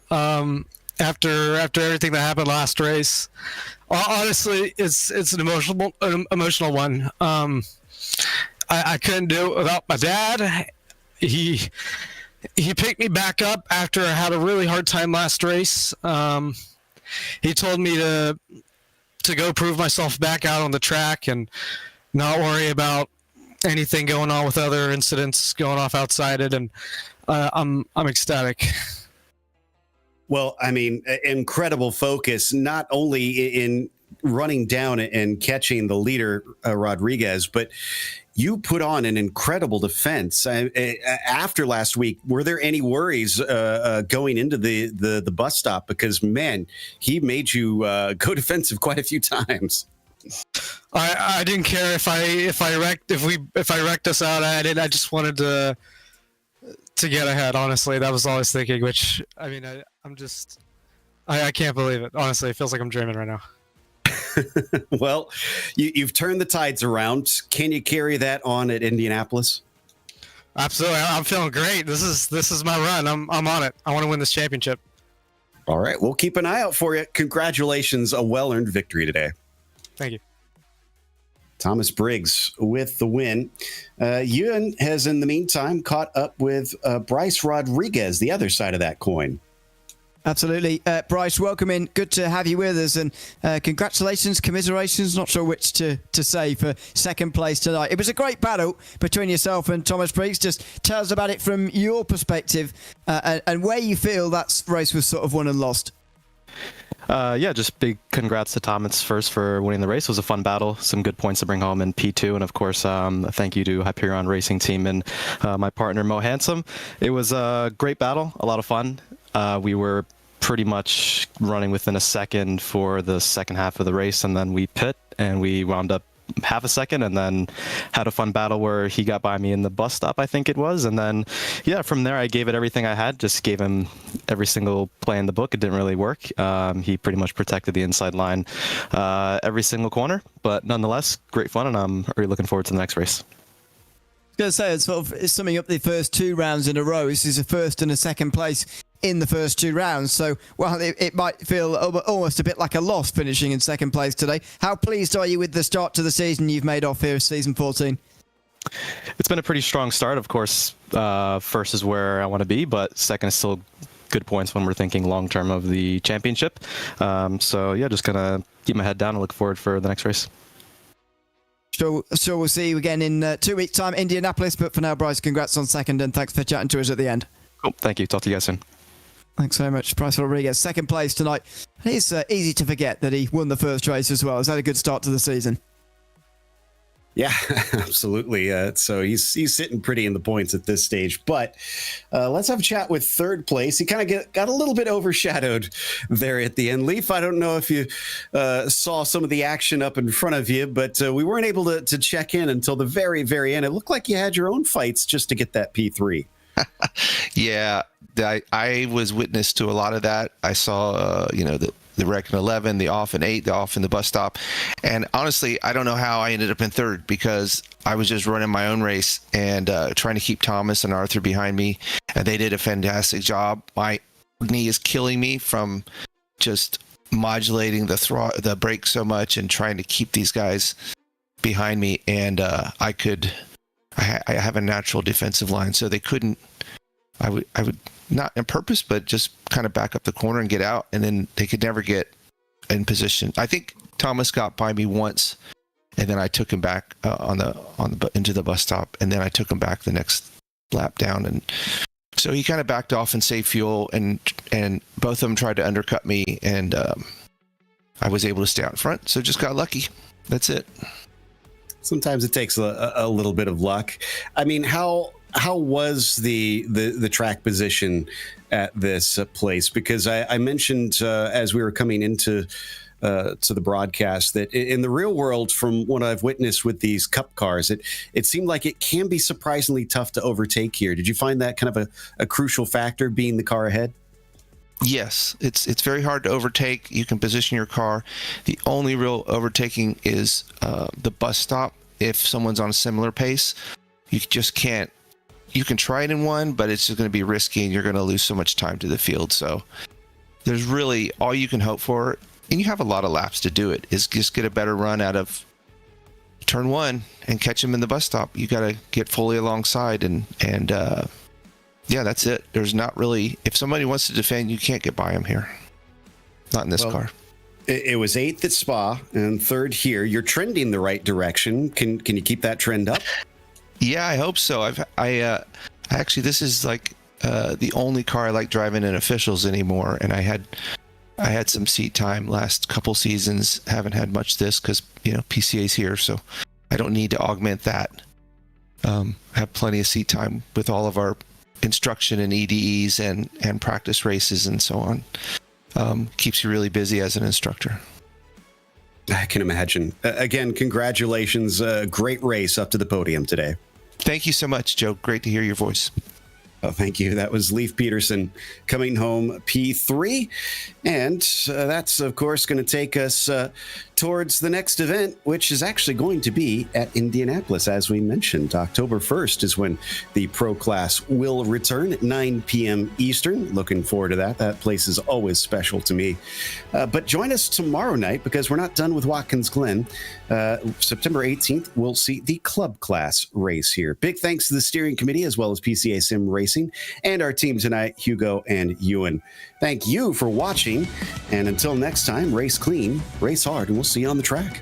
After everything that happened last race, honestly, it's an emotional one. I couldn't do it without my dad. He picked me back up after I had a really hard time last race. He told me to go prove myself back out on the track and not worry about anything going on with other incidents going off outside it. And I'm ecstatic. Well, I mean, incredible focus, not only in running down and catching the leader, Rodriguez, but you put on an incredible defense. After last week, were there any worries going into the bus stop? Because, man, he made you go defensive quite a few times. I didn't care if I wrecked us out. I just wanted to get ahead. Honestly, that was all I was thinking. Which I mean, I can't believe it. Honestly, it feels like I'm dreaming right now. Well, you've turned the tides around. Can you carry that on at Indianapolis? Absolutely. I'm feeling great. This is my run. I'm on it. I want to win this championship. All right. We'll keep an eye out for you. Congratulations. A well-earned victory today. Thank you. Thomas Briggs with the win. Ewan has, in the meantime, caught up with Bryce Rodriguez, the other side of that coin. Absolutely. Bryce, welcome in. Good to have you with us. And congratulations, commiserations, not sure which to say for second place tonight. It was a great battle between yourself and Thomas Briggs. Just tell us about it from your perspective and where you feel that race was sort of won and lost. Yeah, just big congrats to Thomas first for winning the race. It was a fun battle, some good points to bring home in P2, and of course, thank you to Hyperion Racing Team and my partner Mo Handsome. It was a great battle, a lot of fun. We were pretty much running within a second for the second half of the race, and then we pit and we wound up half a second and then had a fun battle where he got by me in the bus stop, I think it was. And then, yeah, from there I gave it everything I had, just gave him every single play in the book. It didn't really work. He pretty much protected the inside line every single corner, but nonetheless, great fun, and I'm really looking forward to the next race. going to say, it's sort of summing up the first 2 rounds in a row. This is a first and a second place in the first 2 rounds. So, well, it might feel almost a bit like a loss finishing in second place today. How pleased are you with the start to the season you've made off here, season 14? It's been a pretty strong start. Of course, first is where I want to be, but second is still good points when we're thinking long term of the championship. So yeah, just gonna keep my head down and look forward for the next race. Sure, we'll see you again in 2 weeks' time, Indianapolis. But for now, Bryce, congrats on second, and thanks for chatting to us at the end. Cool. Thank you. Talk to you guys soon. Thanks so much, Bryce Rodriguez. Second place tonight. It's easy to forget that he won the first race as well. He's had a good start to the season. Yeah, absolutely. So he's sitting pretty in the points at this stage. But let's have a chat with third place. He kind of got a little bit overshadowed there at the end. Leaf, I don't know if you saw some of the action up in front of you, but we weren't able to check in until the very, very end. It looked like you had your own fights just to get that P3. Yeah, I was witness to a lot of that. I saw, the wreck in 11, the off in 8, the off in the bus stop. And honestly, I don't know how I ended up in third, because I was just running my own race and trying to keep Thomas and Arthur behind me. And they did a fantastic job. My knee is killing me from just modulating the brake so much and trying to keep these guys behind me. And I have a natural defensive line, so they couldn't. I would not on purpose, but just kind of back up the corner and get out, and then they could never get in position. I think Thomas got by me once, and then I took him back into the bus stop, and then I took him back the next lap down, and so he kind of backed off and saved fuel, and both of them tried to undercut me, and I was able to stay out in front, so just got lucky. That's it. Sometimes it takes a little bit of luck. I mean, how was the track position at this place? Because I mentioned as we were coming into to the broadcast that in the real world, from what I've witnessed with these Cup cars, it seemed like it can be surprisingly tough to overtake here. Did you find that kind of a crucial factor, being the car ahead? Yes, it's very hard to overtake. You can position your car. The only real overtaking is the bus stop. If someone's on a similar pace, you just can't. You can try it in one, but it's just going to be risky, and you're going to lose so much time to the field. So there's really all you can hope for, and you have a lot of laps to do it, is just get a better run out of turn 1 and catch him in the bus stop. You got to get fully alongside, and yeah, that's it. There's not really, if somebody wants to defend, you can't get by him here. Not in this car. It was 8th at Spa and 3rd here. You're trending the right direction. Can you keep that trend up? Yeah, I hope so. I actually, this is like the only car I like driving in officials anymore, and I had some seat time last couple seasons. Haven't had much this because PCA's here, so I don't need to augment that. Have plenty of seat time with all of our instruction and EDEs and practice races and so on. Keeps you really busy as an instructor. I can imagine. Again, congratulations. Great race up to the podium today. Thank you so much, Joe. Great to hear your voice. Oh, thank you. That was Leif Peterson coming home P3. And that's, of course, going to take us towards the next event, which is actually going to be at Indianapolis. As we mentioned, October 1st is when the Pro Class will return at 9 p.m. Eastern. Looking forward to that. That place is always special to me. But join us tomorrow night, because we're not done with Watkins Glen. September 18th, we'll see the Club Class race here. Big thanks to the steering committee, as well as PCA Sim Racing, and our team tonight, Hugo and Ewan. Thank you for watching, and until next time, race clean, race hard, and we'll see you on the track.